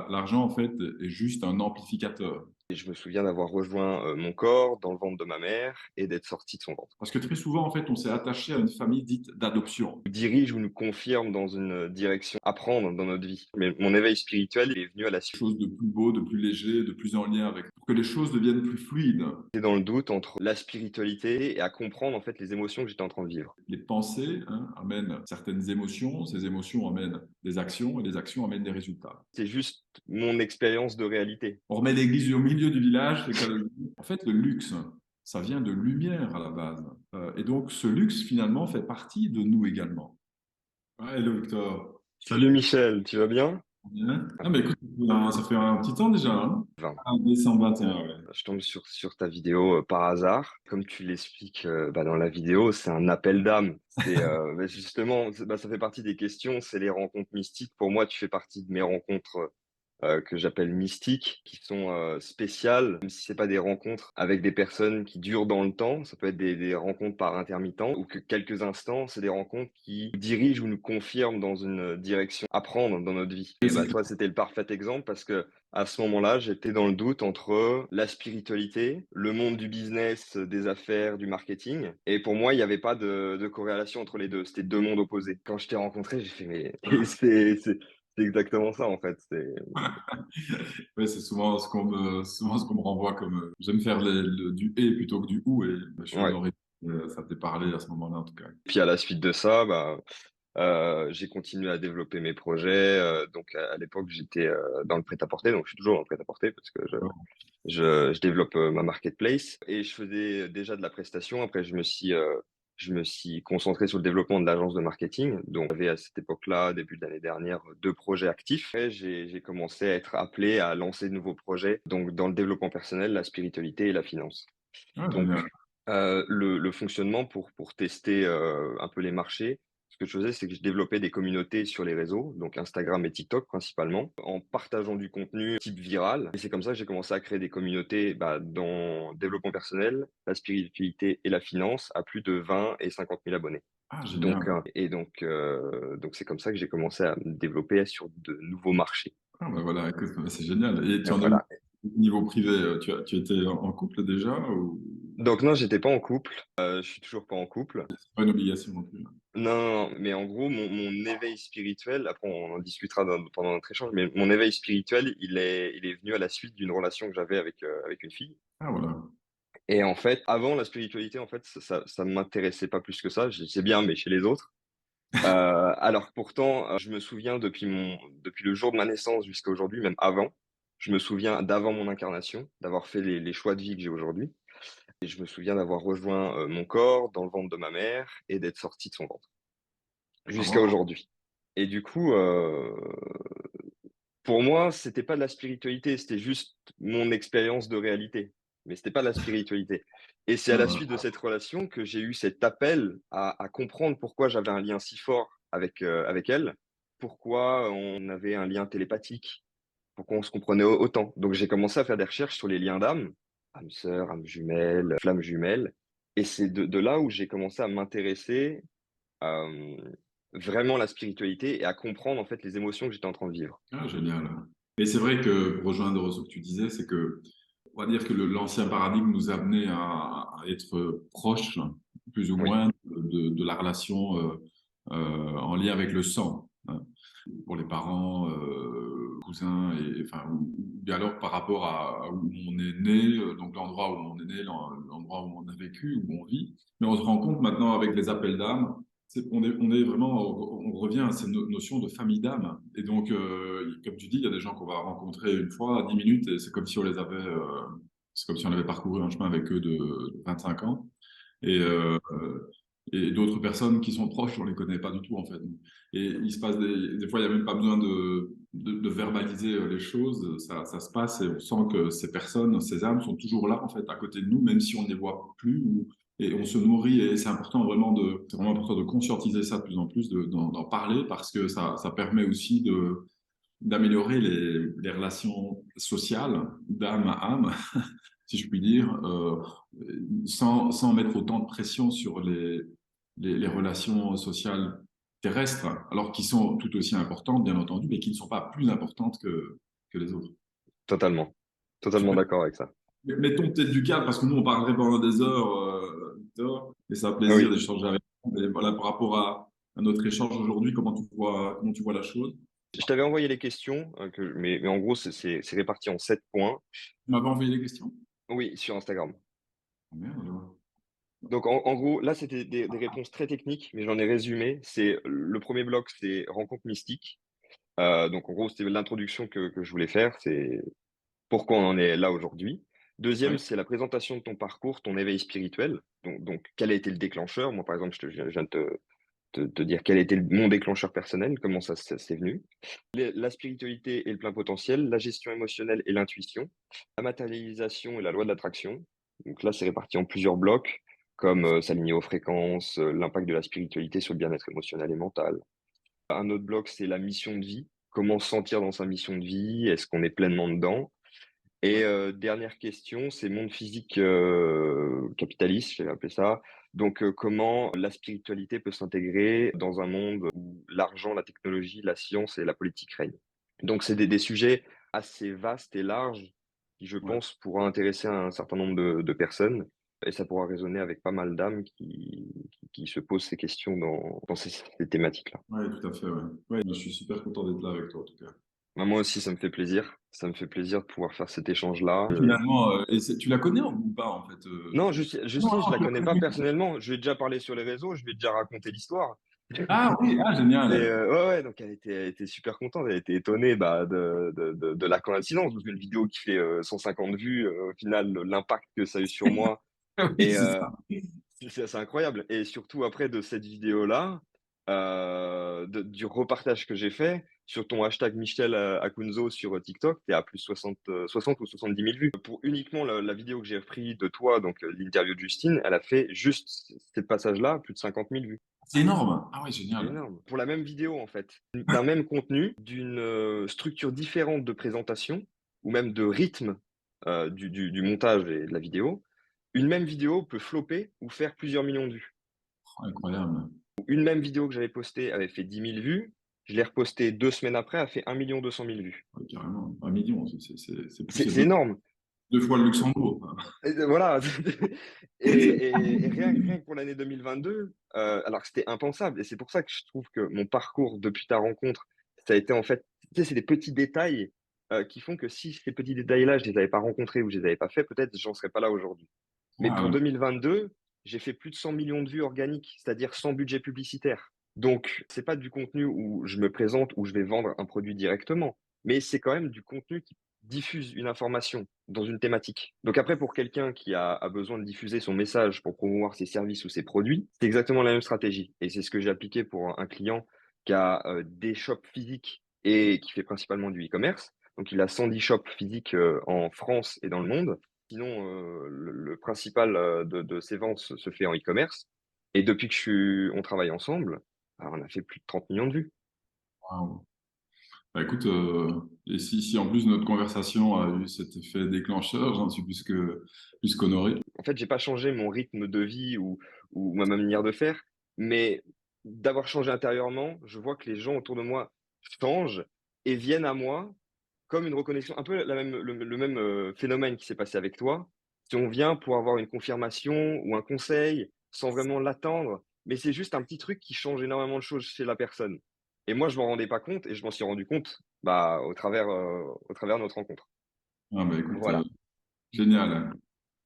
L'argent, en fait, est juste un amplificateur. Et je me souviens d'avoir rejoint mon corps dans le ventre de ma mère et d'être sorti de son ventre. Parce que très souvent, en fait, on s'est attaché à une famille dite d'adoption. Nous dirige ou nous confirme dans une direction à prendre dans notre vie. Mais mon éveil spirituel il est venu à la Quelque suite. chose de plus beau, de plus léger, de plus en lien avec, pour que les choses deviennent plus fluides. J'étais dans le doute entre la spiritualité et à comprendre en fait les émotions que j'étais en train de vivre. Les pensées, hein, amènent certaines émotions, ces émotions amènent des actions, et les actions amènent des résultats. C'est juste mon expérience de réalité. On remet l'église au milieu du village, c'est que, en fait, le luxe, ça vient de lumière à la base. Et donc, ce luxe, finalement, fait partie de nous également. Ouais, hello Victor. Salut Michel, tu vas bien? Bien. Ah, mais écoute, ça fait un petit temps déjà, hein? Enfin, Ah, décembre 21, ouais. je tombe sur ta vidéo par hasard. Comme tu l'expliques dans la vidéo, c'est un appel d'âme. C'est justement, ça fait partie des questions, c'est les rencontres mystiques. Pour moi, tu fais partie de mes rencontres que j'appelle mystiques, qui sont spéciales, même si c'est pas des rencontres avec des personnes qui durent dans le temps, ça peut être des rencontres par intermittent, ou que quelques instants, c'est des rencontres qui nous dirigent ou nous confirment dans une direction à prendre dans notre vie. Et Et c'est bah clair. toi, c'était le parfait exemple parce que à ce moment-là, j'étais dans le doute entre la spiritualité, le monde du business, des affaires, du marketing. Et pour moi, il n'y avait pas de corrélation entre les deux. C'était deux mondes opposés. Quand je t'ai rencontré, j'ai fait, mais c'est exactement ça, en fait. Ouais, c'est souvent ce qu'on me renvoie comme. J'aime faire du et plutôt que du ou, et je suis Ouais. honoré. Ça t'est parlé à ce moment-là, en tout cas. Puis à la suite de ça, j'ai continué à développer mes projets. Donc à l'époque, j'étais dans le prêt-à-porter, donc je suis toujours dans le prêt-à-porter parce que je développe ma marketplace et je faisais déjà de la prestation. Après, je me suis concentré sur le développement de l'agence de marketing. Donc, j'avais à cette époque-là, début de l'année dernière, deux projets actifs. Après, j'ai commencé à être appelé à lancer de nouveaux projets, donc dans le développement personnel, la spiritualité et la finance. Ah, Donc, génial. le fonctionnement pour tester un peu les marchés, ce que je faisais, c'est que je développais des communautés sur les réseaux, donc Instagram et TikTok principalement, en partageant du contenu type viral. Et c'est comme ça que j'ai commencé à créer des communautés dans le développement personnel, la spiritualité et la finance à plus de 20 et 50 000 abonnés. Ah, Donc, génial. donc c'est comme ça que j'ai commencé à me développer sur de nouveaux marchés. Ah, ben voilà, écoute, c'est génial. Et tu en as eu Voilà. niveau privé, tu étais en couple déjà ou Donc non, j'étais pas en couple. Je suis toujours pas en couple. pas une obligation non plus? Non, mais en gros, mon éveil spirituel, après on en discutera pendant notre échange, mais mon éveil spirituel, il est venu à la suite d'une relation que j'avais avec une fille. Ah, voilà. Et en fait, avant la spiritualité, en fait, ça m'intéressait pas plus que ça. Je sais bien, mais chez les autres. Alors que pourtant, je me souviens depuis le jour de ma naissance jusqu'à aujourd'hui, même avant, je me souviens d'avant mon incarnation, d'avoir fait les choix de vie que j'ai aujourd'hui. Et je me souviens d'avoir rejoint mon corps dans le ventre de ma mère et d'être sorti de son ventre Ah, jusqu'à vraiment. aujourd'hui. Et du coup, pour moi, c'était pas de la spiritualité, c'était juste mon expérience de réalité. Mais c'était pas de la spiritualité. Et c'est à la suite de Ah, cette relation que j'ai eu cet appel à comprendre pourquoi j'avais un lien si fort avec elle, pourquoi on avait un lien télépathique, pourquoi on se comprenait autant. Donc j'ai commencé à faire des recherches sur les liens d'âme, âme sœur, âme jumelle, flamme jumelle. Et c'est de là où j'ai commencé à m'intéresser euh, vraiment à la spiritualité et à comprendre en fait les émotions que j'étais en train de vivre. ah, génial. Et c'est vrai que, pour rejoindre ce que tu disais, c'est que, on va dire que l'ancien paradigme nous a amené à être proche, plus ou Oui, moins, de la relation en lien avec le sang, hein. Pour les parents, cousins, et enfin, ou bien alors par rapport à où on est né, donc l'endroit où on est né, l'endroit où on a vécu, où on vit. Mais on se rend compte maintenant avec les appels d'âme, on est vraiment, on revient à cette notion de famille d'âme. Et donc, comme tu dis, il y a des gens qu'on va rencontrer une fois, à 10 minutes, et c'est comme si on les avait, c'est comme si on avait parcouru un chemin avec eux de 25 ans. Et, et d'autres personnes qui sont proches, on les connaît pas du tout, en fait. Et il se passe des fois, il n'y a même pas besoin de verbaliser les choses. Ça se passe et on sent que ces personnes, ces âmes sont toujours là, en fait, à côté de nous, même si on ne les voit plus. Et on se nourrit. Et c'est vraiment important de conscientiser ça de plus en plus, d'en parler, parce que ça permet aussi d'améliorer les relations sociales d'âme à âme, si je puis dire, sans mettre autant de pression sur les relations sociales terrestres, alors qui sont tout aussi importantes, bien entendu, mais qui ne sont pas plus importantes que les autres. Totalement. Totalement Super. d'accord avec ça. Mettons peut-être du cadre, parce que nous, on parlerait pendant des heures, Victor, et c'est un plaisir Oui. d'échanger avec vous. Mais voilà, par rapport à notre échange aujourd'hui, comment tu vois la chose? Je t'avais envoyé les questions, mais en gros, c'est réparti en 7 points. Tu m'avais envoyé des questions? Oui, sur Instagram. Ah, merde, alors. Donc, en gros, là, c'était des réponses très techniques, mais j'en ai résumé. C'est le premier bloc, c'est rencontre mystique. Donc, en gros, c'était l'introduction que je voulais faire. C'est pourquoi on en est là aujourd'hui. Deuxième, Ouais, c'est la présentation de ton parcours, ton éveil spirituel. Donc, quel a été le déclencheur? Moi, par exemple, je viens de te dire quel a été mon déclencheur personnel, comment ça s'est venu. La spiritualité et le plein potentiel, la gestion émotionnelle et l'intuition, la matérialisation et la loi de l'attraction. Donc là, c'est réparti en plusieurs blocs, comme s'aligner aux fréquences, l'impact de la spiritualité sur le bien-être émotionnel et mental. Un autre bloc, c'est la mission de vie. Comment se sentir dans sa mission de vie? Est-ce qu'on est pleinement dedans? Et ouais, dernière question, c'est monde physique capitaliste, je vais appeler ça. Donc, comment la spiritualité peut s'intégrer dans un monde où l'argent, la technologie, la science et la politique règnent. Donc, c'est des sujets assez vastes et larges qui, je ouais. pense, pourront intéresser un certain nombre de personnes. Et ça pourra résonner avec pas mal d'âmes qui se posent ces questions dans ces thématiques-là. Ouais, tout à fait, ouais. Ouais, je suis super content d'être là avec toi, en tout cas. Bah, moi aussi, ça me fait plaisir. Ça me fait plaisir de pouvoir faire cet échange-là. Finalement, tu la connais ou pas, en fait? Non, Non, Justine, je non, la tu la connais pas connais. personnellement. Je lui ai déjà parlé sur les réseaux, je lui ai déjà raconté l'histoire. Ah oui, ah, Et génial. ouais, ouais, donc elle était super contente, elle était étonnée bah, de la coïncidence. Parce qu'une vidéo qui fait 150 vues, au final, l'impact que ça a eu sur moi. Oui, Et c'est ça. c'est assez incroyable. Et surtout après de cette vidéo-là, du repartage que j'ai fait sur ton hashtag Michel Akunzo sur TikTok, t'es à plus 60 ou 70 000 vues. Pour uniquement la vidéo que j'ai pris de toi, donc l'interview de Justine, elle a fait juste ce passage-là, plus de 50 000 vues. C'est énorme. Ah ouais, C'est génial. énorme. Pour la même vidéo, en fait, d'un même contenu, d'une structure différente de présentation, ou même de rythme du montage et de la vidéo, une même vidéo peut flopper ou faire plusieurs millions de vues. Oh, incroyable. Une même vidéo que j'avais postée avait fait 10 000 vues. Je l'ai repostée 2 semaines après, elle a fait 1 200 000 vues. Ouais, carrément. 1 million, C'est c'est c'est énorme. deux fois le Luxembourg. Et voilà. Et rien que pour l'année 2022, alors que c'était impensable. Et c'est pour ça que je trouve que mon parcours depuis ta rencontre, ça a été en fait, tu sais, c'est des petits détails qui font que si ces petits détails-là, je les avais pas rencontrés ou je les avais pas faits, peut-être j'en serais pas là aujourd'hui. Mais Ah pour ouais. 2022, j'ai fait plus de 100 millions de vues organiques, c'est-à-dire sans budget publicitaire. Donc, c'est pas du contenu où je me présente, où je vais vendre un produit directement, mais c'est quand même du contenu qui diffuse une information dans une thématique. Donc après, pour quelqu'un qui a besoin de diffuser son message pour promouvoir ses services ou ses produits, c'est exactement la même stratégie. Et c'est ce que j'ai appliqué pour un client qui a des shops physiques et qui fait principalement du e-commerce. Donc il a 110 shops physiques en France et dans le monde. Sinon, le principal de ses ventes se fait en e-commerce. Et depuis on travaille ensemble, on a fait plus de 30 millions de vues. Waouh. Bah, écoute, et si en plus notre conversation a eu cet effet déclencheur, j'en suis plus qu'honoré. En fait, j'ai pas changé mon rythme de vie ou ma manière de faire, mais d'avoir changé intérieurement, je vois que les gens autour de moi changent et viennent à moi comme une reconnexion, un peu le même phénomène qui s'est passé avec toi. Si on vient pour avoir une confirmation ou un conseil sans vraiment l'attendre, mais c'est juste un petit truc qui change énormément de choses chez la personne. Et moi, je m'en rendais pas compte et je m'en suis rendu compte bah, au travers de notre rencontre. Ah bah écoute, Voilà. génial.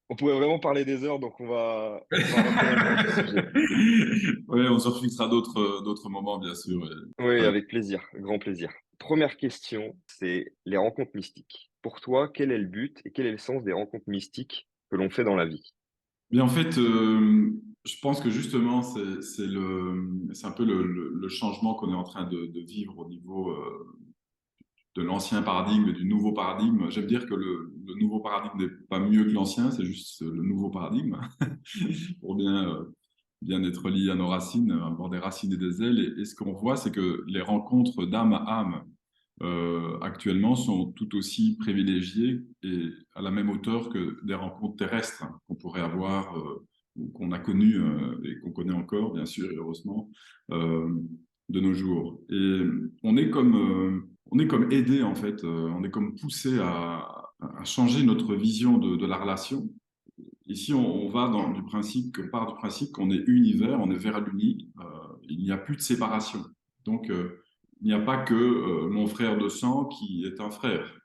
On pourrait vraiment parler des heures, donc on va rentrer dans le vif du sujet. Oui, on se refixera d'autres moments, bien sûr. Oui, Avec- avec plaisir, grand plaisir. Première question, c'est les rencontres mystiques. Pour toi, quel est le but et quel est le sens des rencontres mystiques que l'on fait dans la vie? Mais en fait, je pense que justement, c'est un peu le changement qu'on est en train de vivre au niveau de l'ancien paradigme et du nouveau paradigme. J'aime dire que le nouveau paradigme n'est pas mieux que l'ancien, c'est juste le nouveau paradigme pour bien être lié à nos racines, avoir des racines et des ailes. Et ce qu'on voit, c'est que les rencontres d'âme à âme actuellement sont tout aussi privilégiées et à la même hauteur que des rencontres terrestres qu'on pourrait avoir ou qu'on a connues et qu'on connaît encore, bien sûr, et heureusement. Euh, de nos jours. Et on est comme aidé, en fait, on est comme poussé à changer notre vision de la relation. Ici, on va du principe, on part du principe qu'on est univers, on est vers l'uni, il n'y a plus de séparation. Donc, il n'y a pas que mon frère de sang qui est un frère.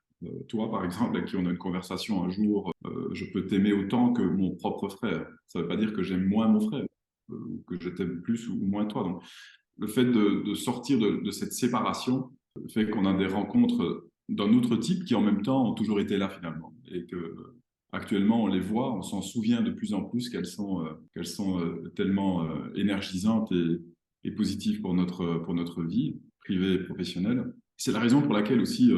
Toi, par exemple, avec qui on a une conversation un jour, je peux t'aimer autant que mon propre frère. Ça ne veut pas dire que j'aime moins mon frère, ou que je t'aime plus ou moins toi. Donc, le fait de sortir de cette séparation fait qu'on a des rencontres d'un autre type qui, en même temps, ont toujours été là finalement. Et que actuellement, on les voit, on s'en souvient de plus en plus qu'elles sont tellement énergisantes et positives pour notre vie privée et professionnelle. C'est la raison pour laquelle aussi,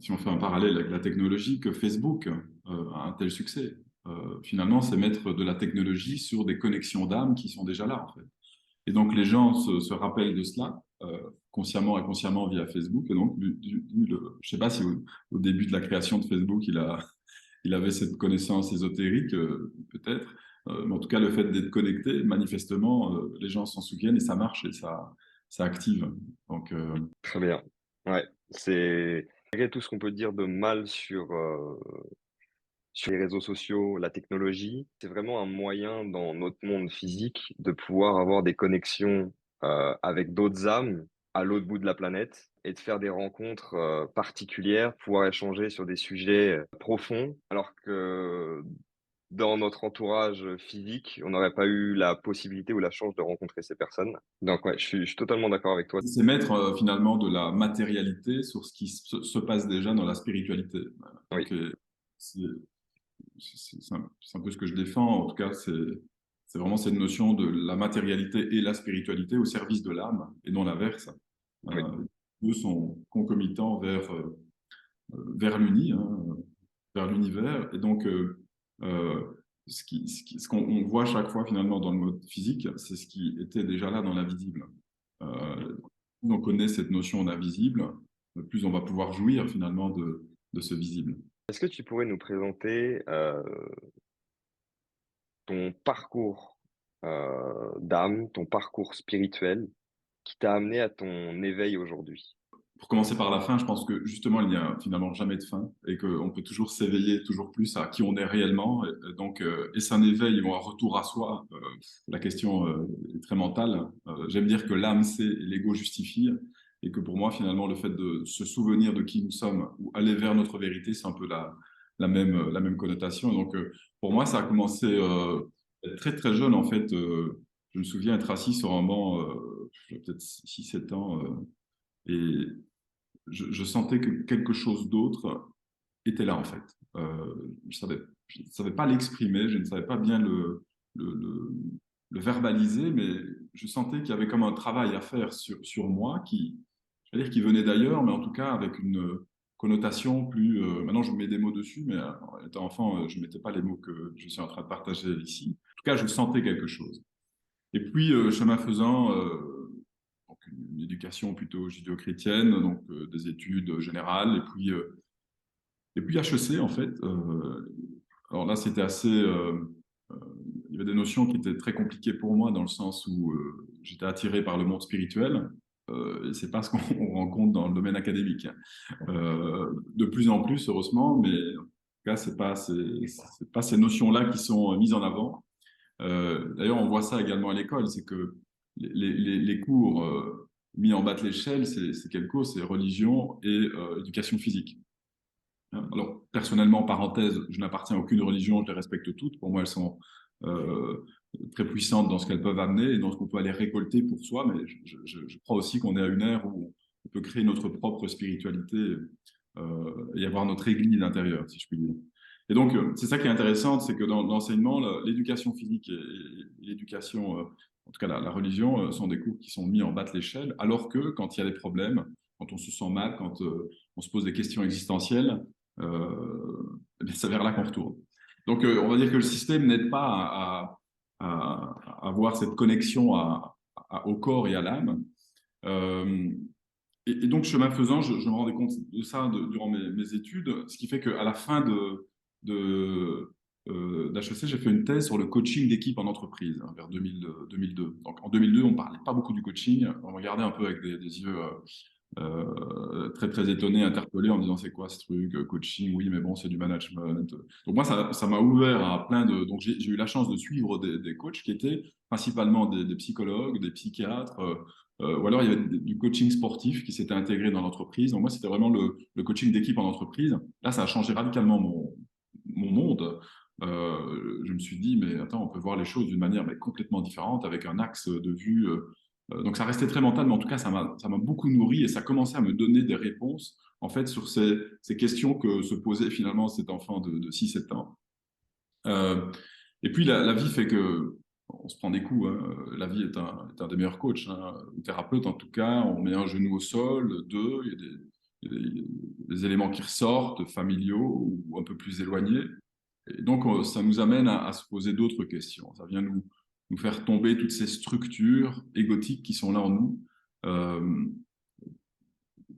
si on fait un parallèle avec la technologie, que Facebook a un tel succès. Finalement, c'est mettre de la technologie sur des connexions d'âme qui sont déjà là, en fait. Et donc, les gens se rappellent de cela, consciemment et inconsciemment via Facebook. Et donc, je ne sais pas si au début de la création de Facebook, il avait cette connaissance ésotérique, peut-être. Mais en tout cas, le fait d'être connecté, manifestement, les gens s'en souviennent et ça marche et ça active. Donc, Très bien. Ouais, c'est malgré tout ce qu'on peut dire de mal sur les réseaux sociaux, la technologie, c'est vraiment un moyen dans notre monde physique de pouvoir avoir des connexions avec d'autres âmes à l'autre bout de la planète et de faire des rencontres particulières, pouvoir échanger sur des sujets profonds, alors que dans notre entourage physique, on n'aurait pas eu la possibilité ou la chance de rencontrer ces personnes. Donc ouais, je suis totalement d'accord avec toi. c'est mettre finalement de la matérialité sur ce qui se passe déjà dans la spiritualité. Voilà. Oui, Donc, c'est c'est un peu ce que je défends. En tout cas, c'est vraiment cette notion de la matérialité et la spiritualité au service de l'âme et non l'inverse. oui. Les deux sont concomitants vers l'uni, hein, vers l'univers. Et donc, ce qu'on on voit chaque fois finalement dans le mode physique, c'est ce qui était déjà là dans l'invisible. Plus on connaît cette notion d'invisible, plus on va pouvoir jouir finalement de ce visible. Est-ce que tu pourrais nous présenter ton parcours d'âme, ton parcours spirituel qui t'a amené à ton éveil aujourd'hui? Pour commencer par la fin, je pense que justement, il n'y a finalement jamais de fin et qu'on peut toujours s'éveiller toujours plus à qui on est réellement. Et donc, et c'est un éveil ou un retour à soi. La question est très mentale. J'aime dire que l'âme sait et l'ego justifie. Et que pour moi, finalement, le fait de se souvenir de qui nous sommes ou aller vers notre vérité, c'est un peu la même connotation. Et donc, pour moi, ça a commencé très, très jeune, en fait. Je me souviens être assis sur un banc, j'avais peut-être 6 7 ans. Et je sentais que quelque chose d'autre était là, en fait. Je savais pas l'exprimer, je ne savais pas bien le, le- le verbaliser, mais je sentais qu'il y avait comme un travail à faire sur moi je veux dire, qui venait d'ailleurs, mais en tout cas avec une connotation plus. Maintenant, je mets des mots dessus, mais étant enfant, je ne mettais pas les mots que je suis en train de partager ici. En tout cas, je sentais quelque chose. Et puis, chemin faisant, donc une éducation plutôt judéo-chrétienne, donc des études générales, et puis HEC en fait. Alors là, c'était assez. Euh, il y avait des notions qui étaient très compliquées pour moi dans le sens où j'étais attiré par le monde spirituel. Et c'est pas ce qu'on on rencontre dans le domaine académique, hein. De plus en plus, heureusement, mais en tout cas, c'est pas ces notions-là qui sont mises en avant. D'ailleurs, on voit ça également à l'école, c'est que les cours mis en bas de l'échelle, c'est quel cours? C'est religion et éducation physique. Alors, personnellement, parenthèse, je n'appartiens à aucune religion, je les respecte toutes. Pour moi, elles sont euh, très puissantes dans ce qu'elles peuvent amener et dans ce qu'on peut aller récolter pour soi, mais je crois aussi qu'on est à une ère où on peut créer notre propre spiritualité et avoir notre église intérieure, si je puis dire. Et donc, c'est ça qui est intéressant, c'est que dans l'enseignement, l'éducation physique et l'éducation, en tout cas la religion, sont des cours qui sont mis en bas de l'échelle, alors que quand il y a des problèmes, quand on se sent mal, quand on se pose des questions existentielles, eh bien, c'est vers là qu'on retourne. Donc, on va dire que le système n'aide pas à avoir cette connexion au corps et à l'âme. Euh, et donc, chemin faisant, je me rendais compte de ça durant mes études, ce qui fait qu'à la fin de d'HEC, j'ai fait une thèse sur le coaching d'équipe en entreprise, hein, vers 2002. Donc en 2002, on ne parlait pas beaucoup du coaching. On regardait un peu avec des yeux très très étonné, interpellé en me disant c'est quoi ce truc, coaching, oui mais bon c'est du management. Donc moi ça m'a ouvert à plein de... Donc j'ai eu la chance de suivre des coachs qui étaient principalement des psychologues, des psychiatres, ou alors il y avait du coaching sportif qui s'était intégré dans l'entreprise. Donc moi c'était vraiment le coaching d'équipe en entreprise. Là ça a changé radicalement mon monde. Je me suis dit mais attends on peut voir les choses d'une manière mais complètement différente avec un axe de vue donc ça restait très mental, mais en tout cas, ça m'a beaucoup nourri et ça commençait à me donner des réponses en fait sur ces questions que se posait finalement cet enfant de 6-7 ans. Euh, et puis la vie fait que on se prend des coups, hein. La vie est un des meilleurs coachs, hein. Ou thérapeute en tout cas. On met un genou au sol, deux, il y a des éléments qui ressortent, familiaux ou un peu plus éloignés. Et donc, ça nous amène à se poser d'autres questions. Ça vient nous faire tomber toutes ces structures égotiques qui sont là en nous, euh,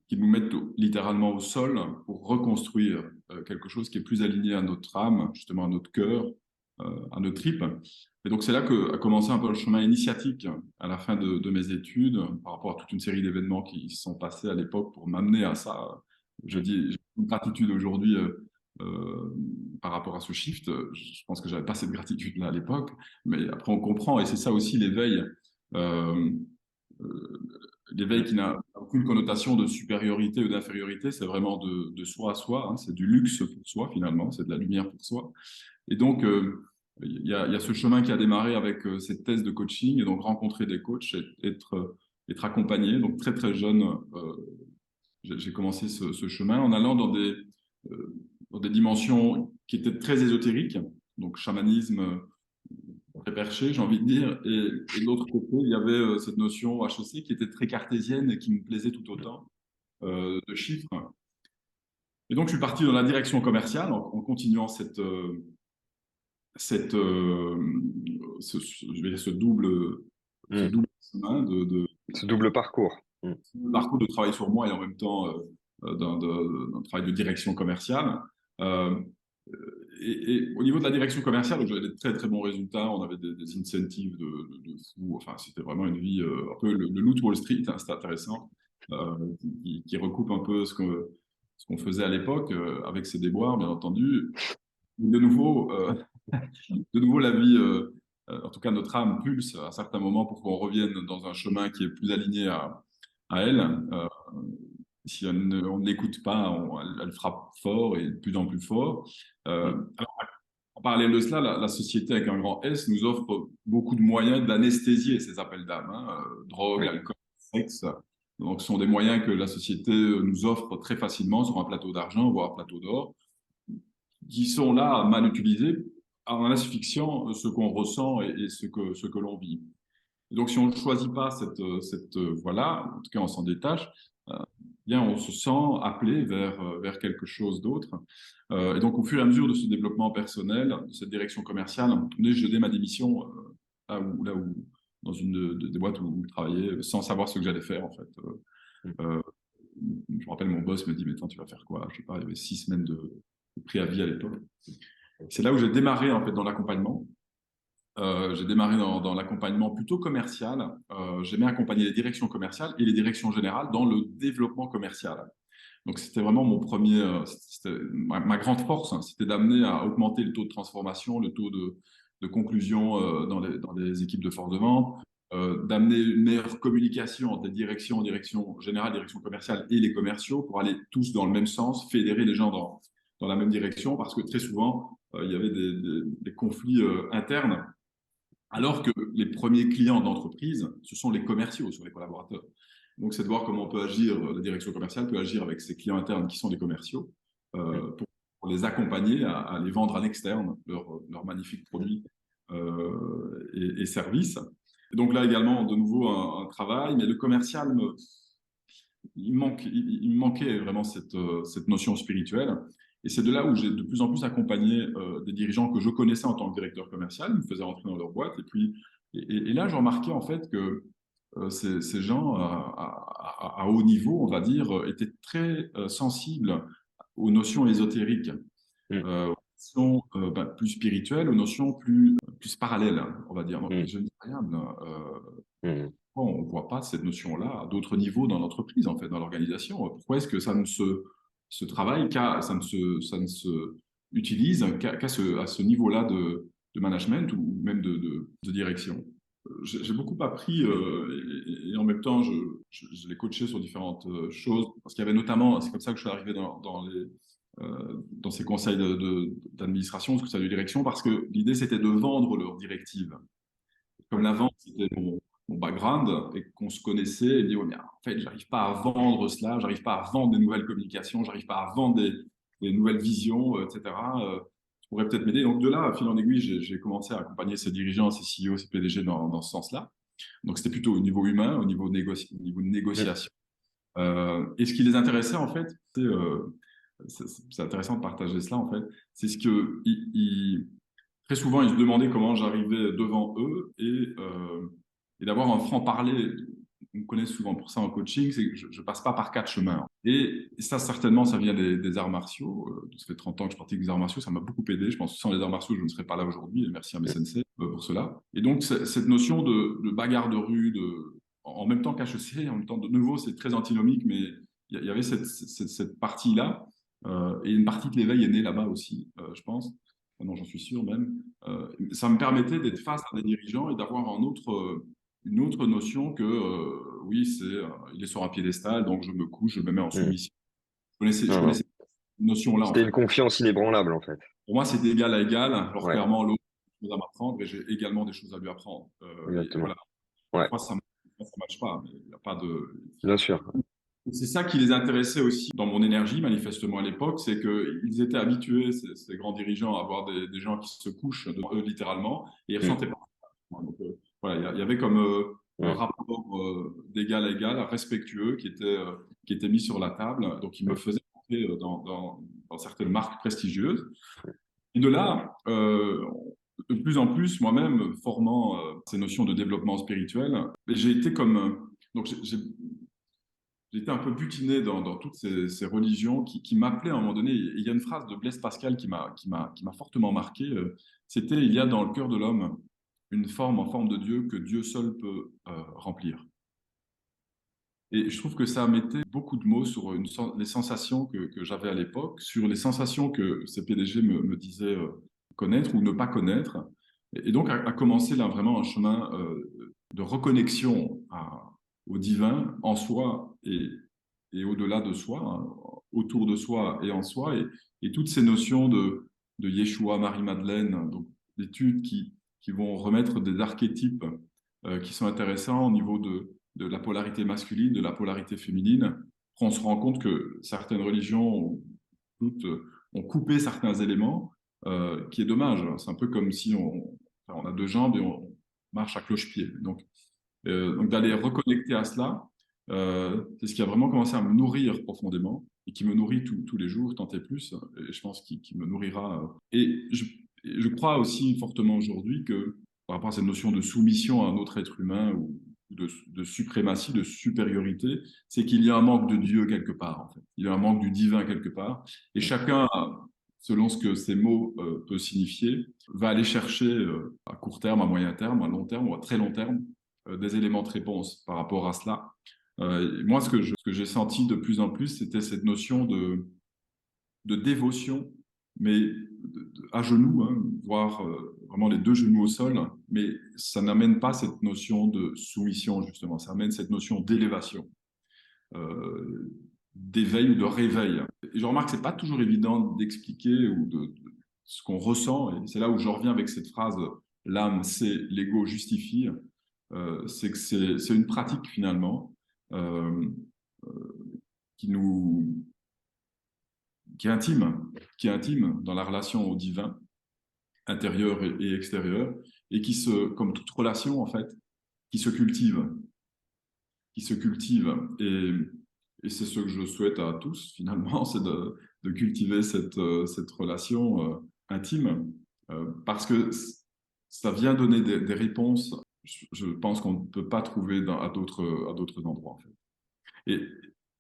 qui nous mettent littéralement au sol pour reconstruire quelque chose qui est plus aligné à notre âme, justement à notre cœur, à notre tripes. Et donc, c'est là qu'a commencé un peu le chemin initiatique à la fin de mes études, par rapport à toute une série d'événements qui se sont passés à l'époque pour m'amener à ça. Je dis, j'ai une gratitude aujourd'hui par rapport à ce shift. Je pense que j'avais pas cette gratitude-là à l'époque, mais après on comprend, et c'est ça aussi l'éveil. Euh, euh, L'éveil qui n'a aucune connotation de supériorité ou d'infériorité, c'est vraiment de soi à soi, hein. C'est du luxe pour soi finalement, c'est de la lumière pour soi. Et donc, il y a ce chemin qui a démarré avec cette thèse de coaching, et donc rencontrer des coachs, être accompagné. Donc très très jeune, j'ai commencé ce chemin en allant dans des dimensions qui étaient très ésotériques, donc chamanisme très perché, j'ai envie de dire, et de l'autre côté, il y avait cette notion HEC qui était très cartésienne et qui me plaisait tout autant, de chiffres. Et donc, je suis parti dans la direction commerciale en continuant je vais dire ce Mm. double chemin Ce double parcours. parcours de travail sur moi et en même temps d'un travail de direction commerciale. Euh, et au niveau de la direction commerciale, j'avais des très très bons résultats. On avait des incentives de fou. Enfin, c'était vraiment une vie un peu le loup de Wall Street, hein, c'était intéressant, qui recoupe un peu ce qu'on faisait à l'époque, avec ses déboires, bien entendu. De nouveau, la vie, en tout cas notre âme pulse à certains moments pour qu'on revienne dans un chemin qui est plus aligné à elle. Si on ne l'écoute pas, elle frappe fort et de plus en plus fort. Alors, en parallèle de cela, la société avec un grand S nous offre beaucoup de moyens d'anesthésier ces appels d'âme, hein, drogue, Oui, alcool, sexe. Donc, ce sont des moyens que la société nous offre très facilement sur un plateau d'argent, voire un plateau d'or, qui sont là mal utilisés en asphyxiant ce qu'on ressent et ce que l'on vit. Et donc, si on ne choisit pas cette voie-là, en tout cas on s'en détache, euh, bien on se sent appelé vers quelque chose d'autre. Et donc, au fur et à mesure de ce développement personnel, de cette direction commerciale, j'ai donné ma démission là où, dans une des boîtes où je travaillais, sans savoir ce que j'allais faire en fait. Euh, je me rappelle, mon boss me dit, mais attends, tu vas faire quoi? Je sais pas, il y avait 6 semaines de préavis à l'époque. C'est là où j'ai démarré en fait dans l'accompagnement. J'ai démarré dans l'accompagnement plutôt commercial. J'aimais accompagner les directions commerciales et les directions générales dans le développement commercial. Donc, c'était vraiment mon premier, c'était ma grande force, hein, c'était d'amener à augmenter le taux de transformation, le taux de conclusion dans les équipes de force de vente, d'amener une meilleure communication entre les direction générale, direction commerciale et les commerciaux pour aller tous dans le même sens, fédérer les gens dans la même direction, parce que très souvent, il y avait des conflits internes alors que les premiers clients d'entreprise, ce sont les commerciaux, ce sont les collaborateurs. Donc, c'est de voir comment on peut agir, la direction commerciale peut agir avec ses clients internes qui sont les commerciaux, pour les accompagner à les vendre à l'externe, leurs magnifiques produits et services. Et donc là également, de nouveau, un travail, mais le commercial, il me manquait vraiment cette notion spirituelle. Et c'est de là où j'ai de plus en plus accompagné des dirigeants que je connaissais en tant que directeur commercial, ils me faisaient rentrer dans leur boîte. Et là, j'ai remarqué en fait que ces gens à haut niveau, on va dire, étaient très sensibles aux notions ésotériques, mm, aux notions plus spirituelles aux notions plus parallèles, on va dire. Donc, mm, je dis rien, mm, pourquoi on ne voit pas cette notion-là à d'autres niveaux dans l'entreprise, en fait, dans l'organisation? Pourquoi est-ce que ça ne se travaille ça ne se utilise à ce niveau-là de management ou même de direction? J'ai beaucoup appris et en même temps, je l'ai coaché sur différentes choses parce qu'il y avait notamment, c'est comme ça que je suis arrivé dans ces conseils d'administration, ce conseils de direction, parce que l'idée c'était de vendre leurs directives. Comme la vente c'était mon background et qu'on se connaissait, et dit ouais, mais en fait, j'arrive pas à vendre cela, j'arrive pas à vendre des nouvelles communications, j'arrive pas à vendre des nouvelles visions, etc. Tu pourrais peut-être m'aider. Donc de là, fil en aiguille, j'ai commencé à accompagner ces dirigeants, ces CEO, ces PDG dans ce sens-là. Donc c'était plutôt au niveau humain, au niveau de mm, négociation. Et ce qui les intéressait en fait, c'est intéressant de partager cela en fait, c'est ce que très souvent, ils se demandaient comment j'arrivais devant eux et d'avoir un franc-parler. On me connaît souvent pour ça en coaching, c'est que je ne passe pas par quatre chemins. Et ça, certainement, ça vient des arts martiaux. Ça fait 30 ans que je pratique des arts martiaux, ça m'a beaucoup aidé. Je pense que sans les arts martiaux, je ne serais pas là aujourd'hui. Et merci à mes sensei pour cela. Et donc, cette notion de bagarre de rue, en même temps qu'HEC, en même temps, de nouveau, c'est très antinomique, mais il y avait cette partie-là. Et une partie de l'éveil est née là-bas aussi, je pense. Non, j'en suis sûr même. Ça me permettait d'être face à des dirigeants et d'avoir une autre notion que, oui, il est sur un piédestal, donc je me couche, je me mets en mm. soumission. Je Non, non. connaissais cette notion-là, en C'était une fait. confiance inébranlable, en fait. Pour moi, c'était égal à égal. Alors, Ouais, clairement, l'autre a des choses à m'apprendre et j'ai également des choses à lui apprendre. Et exactement. voilà, Ouais, parfois, ça ne matche pas, mais il n'y a pas de. bien sûr. C'est ça qui les intéressait aussi dans mon énergie, manifestement à l'époque, c'est qu'ils étaient habitués, ces grands dirigeants, à avoir des gens qui se couchent devant eux littéralement et ils Mm, ressentaient pas. Donc, voilà, il y avait comme un mm, rapport d'égal à égal, respectueux, qui était mis sur la table. Donc, il me mm, faisait entrer dans certaines marques prestigieuses. Et de là, de plus en plus, moi-même, formant ces notions de développement spirituel, j'ai été comme. Donc, j'étais un peu butiné dans toutes ces religions qui m'appelaient à un moment donné. Et il y a une phrase de Blaise Pascal qui m'a fortement marqué. C'était: il y a dans le cœur de l'homme une forme en forme de Dieu que Dieu seul peut remplir. Et je trouve que ça mettait beaucoup de mots sur les sensations que j'avais à l'époque, sur les sensations que ces PDG me disaient connaître ou ne pas connaître. Et donc, a commencé là vraiment un chemin de reconnexion au divin en soi et au-delà de soi, hein, autour de soi et en soi. Et toutes ces notions de Yeshua, Marie-Madeleine, donc d'études qui vont remettre des archétypes qui sont intéressants au niveau de la polarité masculine, de la polarité féminine. On se rend compte que certaines religions toutes, ont coupé certains éléments, qui est dommage. C'est un peu comme si on a deux jambes et on marche à cloche-pied. Donc d'aller reconnecter à cela, c'est ce qui a vraiment commencé à me nourrir profondément et qui me nourrit tous les jours, tant et plus, et je pense qu'il me nourrira. Et je crois aussi fortement aujourd'hui que par rapport à cette notion de soumission à un autre être humain ou de suprématie, de supériorité, c'est qu'il y a un manque de Dieu quelque part, en fait. Il y a un manque du divin quelque part. Et chacun, selon ce que ces mots peuvent signifier, va aller chercher à court terme, à moyen terme, à long terme ou à très long terme des éléments de réponse par rapport à cela. Moi, ce que j'ai senti de plus en plus, c'était cette notion de dévotion, mais à genoux, hein, voire vraiment les deux genoux au sol, mais ça n'amène pas cette notion de soumission, justement, ça amène cette notion d'élévation, d'éveil ou de réveil. Et je remarque que c'est pas toujours évident d'expliquer ou de ce qu'on ressent, et c'est là où je reviens avec cette phrase: l'âme, c'est, l'ego justifie. C'est que c'est une pratique finalement euh, qui nous qui est intime dans la relation au divin, intérieur et extérieur, et comme toute relation en fait, qui se cultive, qui se cultive. Et c'est ce que je souhaite à tous finalement, c'est de cultiver cette relation intime, parce que ça vient donner des réponses. Je pense qu'on ne peut pas trouver à d'autres endroits en fait. Et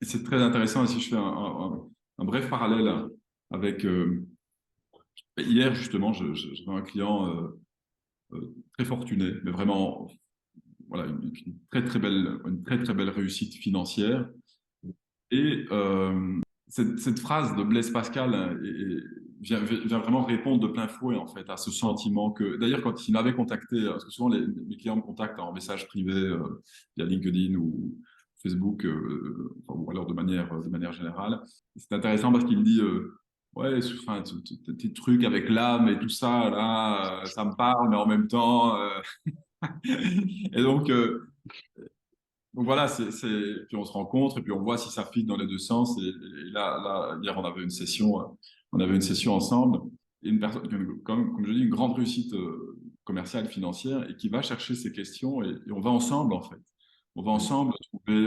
c'est très intéressant, et si je fais un bref parallèle avec Et hier, justement, j'avais un client très fortuné, mais vraiment, voilà, une très très belle réussite financière. Et cette phrase de Blaise Pascal vient vraiment répondre de plein fouet en fait à ce sentiment que, d'ailleurs, quand il m'avait contacté, parce que souvent mes clients me contactent en message privé via LinkedIn ou Facebook, enfin, ou alors de manière générale. C'est intéressant parce qu'il me dit ouais, enfin, tes trucs avec l'âme et tout ça, là, ça me parle, mais en même temps. Et donc voilà, puis on se rencontre et puis on voit si ça fit dans les deux sens. Et là, hier, on avait une session ensemble. Et une personne, comme je dis, une grande réussite commerciale, financière, et qui va chercher ces questions et on va ensemble, en fait. On va Mm. ensemble trouver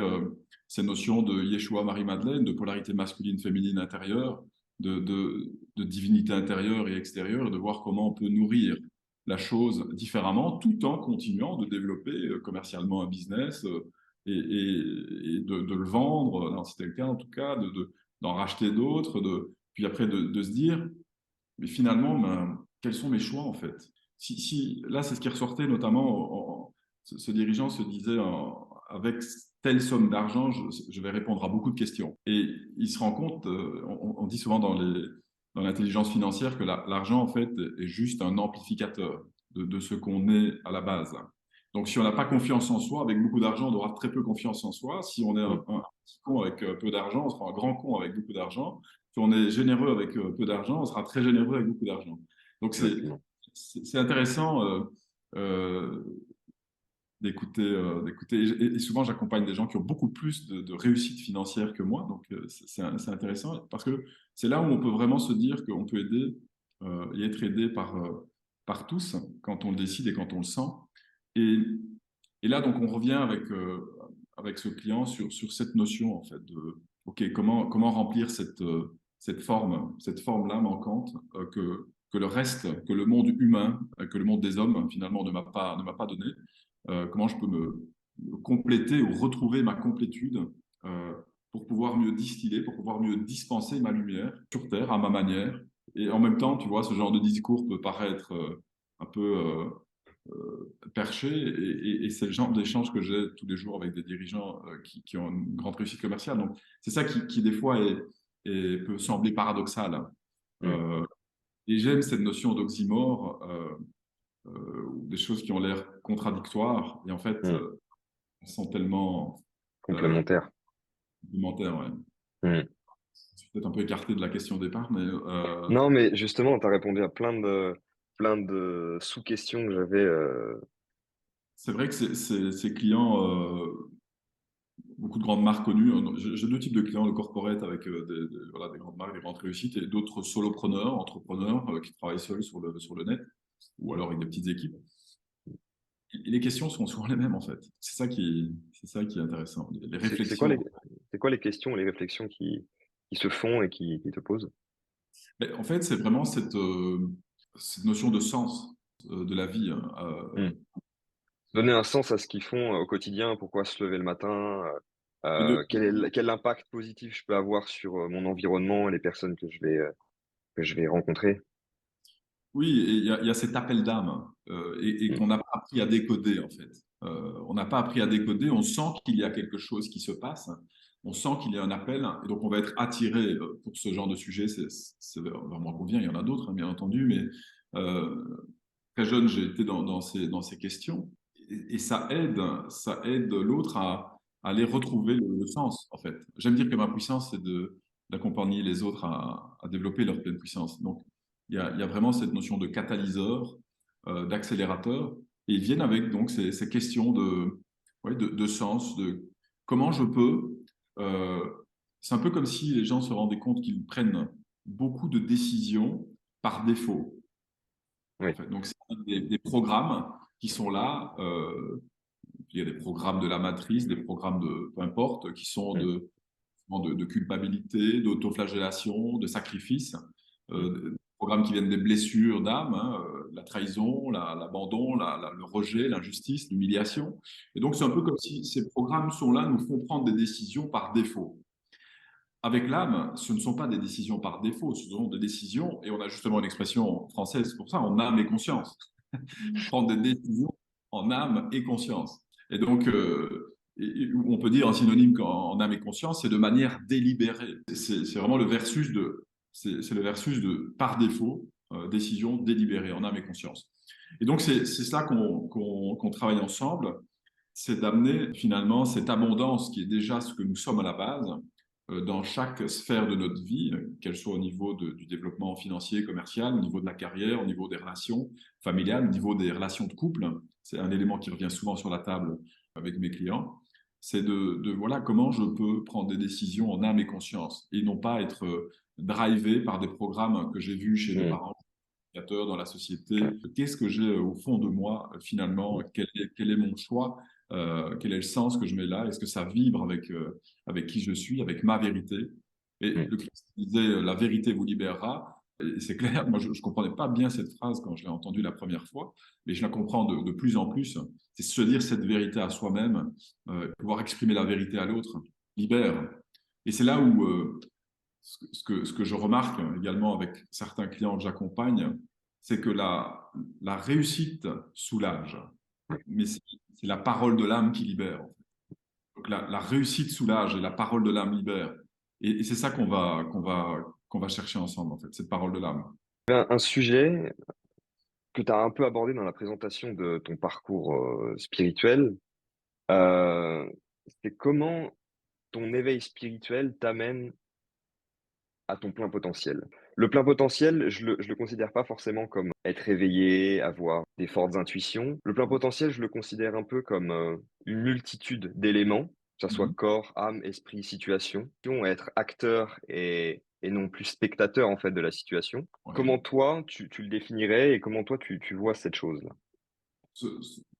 ces notions de Yeshua, Marie-Madeleine, de polarité masculine, féminine intérieure, de divinité intérieure et extérieure, et de voir comment on peut nourrir la chose différemment, tout en continuant de développer commercialement un business et de le vendre, non, c'était le cas en tout cas, d'en racheter d'autres, puis après de se dire, mais finalement, ben, quels sont mes choix en fait? Là, c'est ce qui ressortait notamment, ce dirigeant se disait, avec telle somme d'argent, je vais répondre à beaucoup de questions. Et il se rend compte, on dit souvent dans l'intelligence financière que l'argent en fait est juste un amplificateur de ce qu'on est à la base. Donc, si on n'a pas confiance en soi, avec beaucoup d'argent, on aura très peu confiance en soi. Si on est Mm. un petit con avec peu d'argent, on sera un grand con avec beaucoup d'argent. Si on est généreux avec peu d'argent, on sera très généreux avec beaucoup d'argent. Donc, Exactement. c'est intéressant euh, d'écouter. Et souvent, j'accompagne des gens qui ont beaucoup plus de réussite financière que moi. Donc, c'est intéressant parce que c'est là où on peut vraiment se dire qu'on peut aider et être aidé par tous quand on le décide et quand on le sent. Et, et là, donc, on revient avec ce client sur cette notion, en fait, de, OK, comment remplir cette forme-là manquante que le reste, que le monde humain, que le monde des hommes, finalement, ne m'a pas donné. Comment je peux me compléter ou retrouver ma complétude euh, pour pouvoir mieux distiller, pour pouvoir mieux dispenser ma lumière sur Terre à ma manière. Et en même temps, tu vois, ce genre de discours peut paraître un peu perché, et c'est le genre d'échange que j'ai tous les jours avec des dirigeants qui ont une grande réussite commerciale. Donc, c'est ça qui des fois, peut sembler paradoxal, hein. Mm. Et j'aime cette notion d'oxymore, ou des choses qui ont l'air contradictoires, et en fait, Mm. elles sont tellement Complémentaire. complémentaires. Ouais. Mm. Je suis peut-être un peu écarté de la question de départ, mais Non, mais justement, tu as répondu à plein de sous-questions que j'avais. c'est vrai que ces clients, beaucoup de grandes marques connues, hein. J'ai deux types de clients, le corporate avec voilà, des grandes marques, des grandes réussites, et d'autres solopreneurs, entrepreneurs qui travaillent seuls sur le net, ou alors avec des petites équipes. Et les questions sont souvent les mêmes, en fait. C'est ça qui est intéressant. Les C'est quoi réflexions. c'est quoi les questions, les réflexions qui se font et qui te posent? Mais en fait, c'est vraiment cette notion de sens de la vie, hein. Mm. Donner un sens à ce qu'ils font au quotidien, pourquoi se lever le matin, Et quel impact positif je peux avoir sur mon environnement et les personnes que je vais rencontrer. oui, et il y a cet appel d'âme, et Mm. qu'on n'a pas appris à décoder, en fait. On n'a pas appris à décoder, on sent qu'il y a quelque chose qui se passe, on sent qu'il y a un appel, et donc on va être attiré pour ce genre de sujet. C'est vraiment convient, il y en a d'autres, hein, bien entendu, mais euh, très jeune, j'ai été dans ces questions, et ça aide l'autre à aller retrouver le sens, en fait. J'aime dire que ma puissance, c'est d'accompagner les autres à développer leur pleine puissance. Donc, il y a vraiment cette notion de catalyseur, d'accélérateur, et ils viennent avec donc ces questions ouais, de sens, de comment je peux. euh, c'est un peu comme si les gens se rendaient compte qu'ils prennent beaucoup de décisions par défaut, en Oui. fait. Donc, c'est des programmes qui sont là. Il y a des programmes de la matrice, des programmes de, peu importe, qui sont Mm. de culpabilité, d'autoflagellation, de sacrifice. Mm. Des programmes qui viennent des blessures d'âme, hein, la trahison, l'abandon, le rejet, l'injustice, l'humiliation. Et donc, c'est un peu comme si ces programmes sont là, nous font prendre des décisions par défaut. avec l'âme, ce ne sont pas des décisions par défaut, ce sont des décisions, et on a justement une expression française pour ça, en âme et conscience. Prendre des décisions en âme et conscience. Et donc, on peut dire un synonyme qu'en âme et conscience, c'est de manière délibérée. C'est vraiment le versus c'est le versus de par défaut, décision délibérée en âme et conscience. Et donc, c'est cela qu'on travaille ensemble, c'est d'amener finalement cette abondance qui est déjà ce que nous sommes à la base dans chaque sphère de notre vie, qu'elle soit au niveau du développement financier, commercial, au niveau de la carrière, au niveau des relations familiales, au niveau des relations de couple. C'est un élément qui revient souvent sur la table avec mes clients. C'est voilà comment je peux prendre des décisions en âme et conscience et non pas être drivé par des programmes que j'ai vus chez mes Mm. parents dans la société. Qu'est-ce que j'ai au fond de moi finalement? Quel est mon choix? Quel est le sens que je mets là? Est-ce que ça vibre avec qui je suis, avec ma vérité? Et Mm. le Christ disait, la vérité vous libérera. Et c'est clair, moi je ne comprenais pas bien cette phrase quand je l'ai entendue la première fois, mais je la comprends de plus en plus. C'est se dire cette vérité à soi-même, pouvoir exprimer la vérité à l'autre, libère. Et c'est là où ce que je remarque également avec certains clients que j'accompagne, c'est que la réussite soulage, mais c'est la parole de l'âme qui libère. Donc la réussite soulage et la parole de l'âme libère. Et c'est ça qu'on va chercher ensemble, en fait, cette parole de l'âme. Un sujet que tu as un peu abordé dans la présentation de ton parcours spirituel, euh, c'est comment ton éveil spirituel t'amène à ton plein potentiel. Le plein potentiel, je le considère pas forcément comme être éveillé, avoir des fortes intuitions. Le plein potentiel, je le considère un peu comme une multitude d'éléments, que ce soit Mhm. corps, âme, esprit, situation, être acteur et non plus spectateur en fait de la situation. Ouais. Comment toi, tu le définirais et comment toi, tu vois cette chose-là?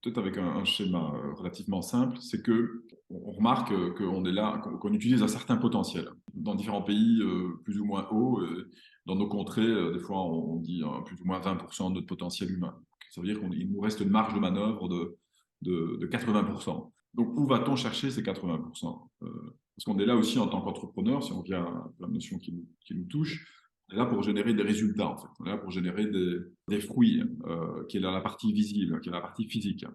Peut-être avec un schéma relativement simple, c'est que on remarque qu'on est là, qu'on utilise un certain potentiel. Dans différents pays plus ou moins hauts, dans nos contrées, des fois on dit plus ou moins 20% de notre potentiel humain. Ça veut dire qu'il nous reste une marge de manœuvre de 80%. Donc où va-t-on chercher ces 80%? Parce qu'on est là aussi en tant qu'entrepreneur, si on vient à la notion qui nous touche, on est là pour générer des résultats en fait. On est là pour générer des fruits, qui est dans la partie visible, qui est dans la partie physique.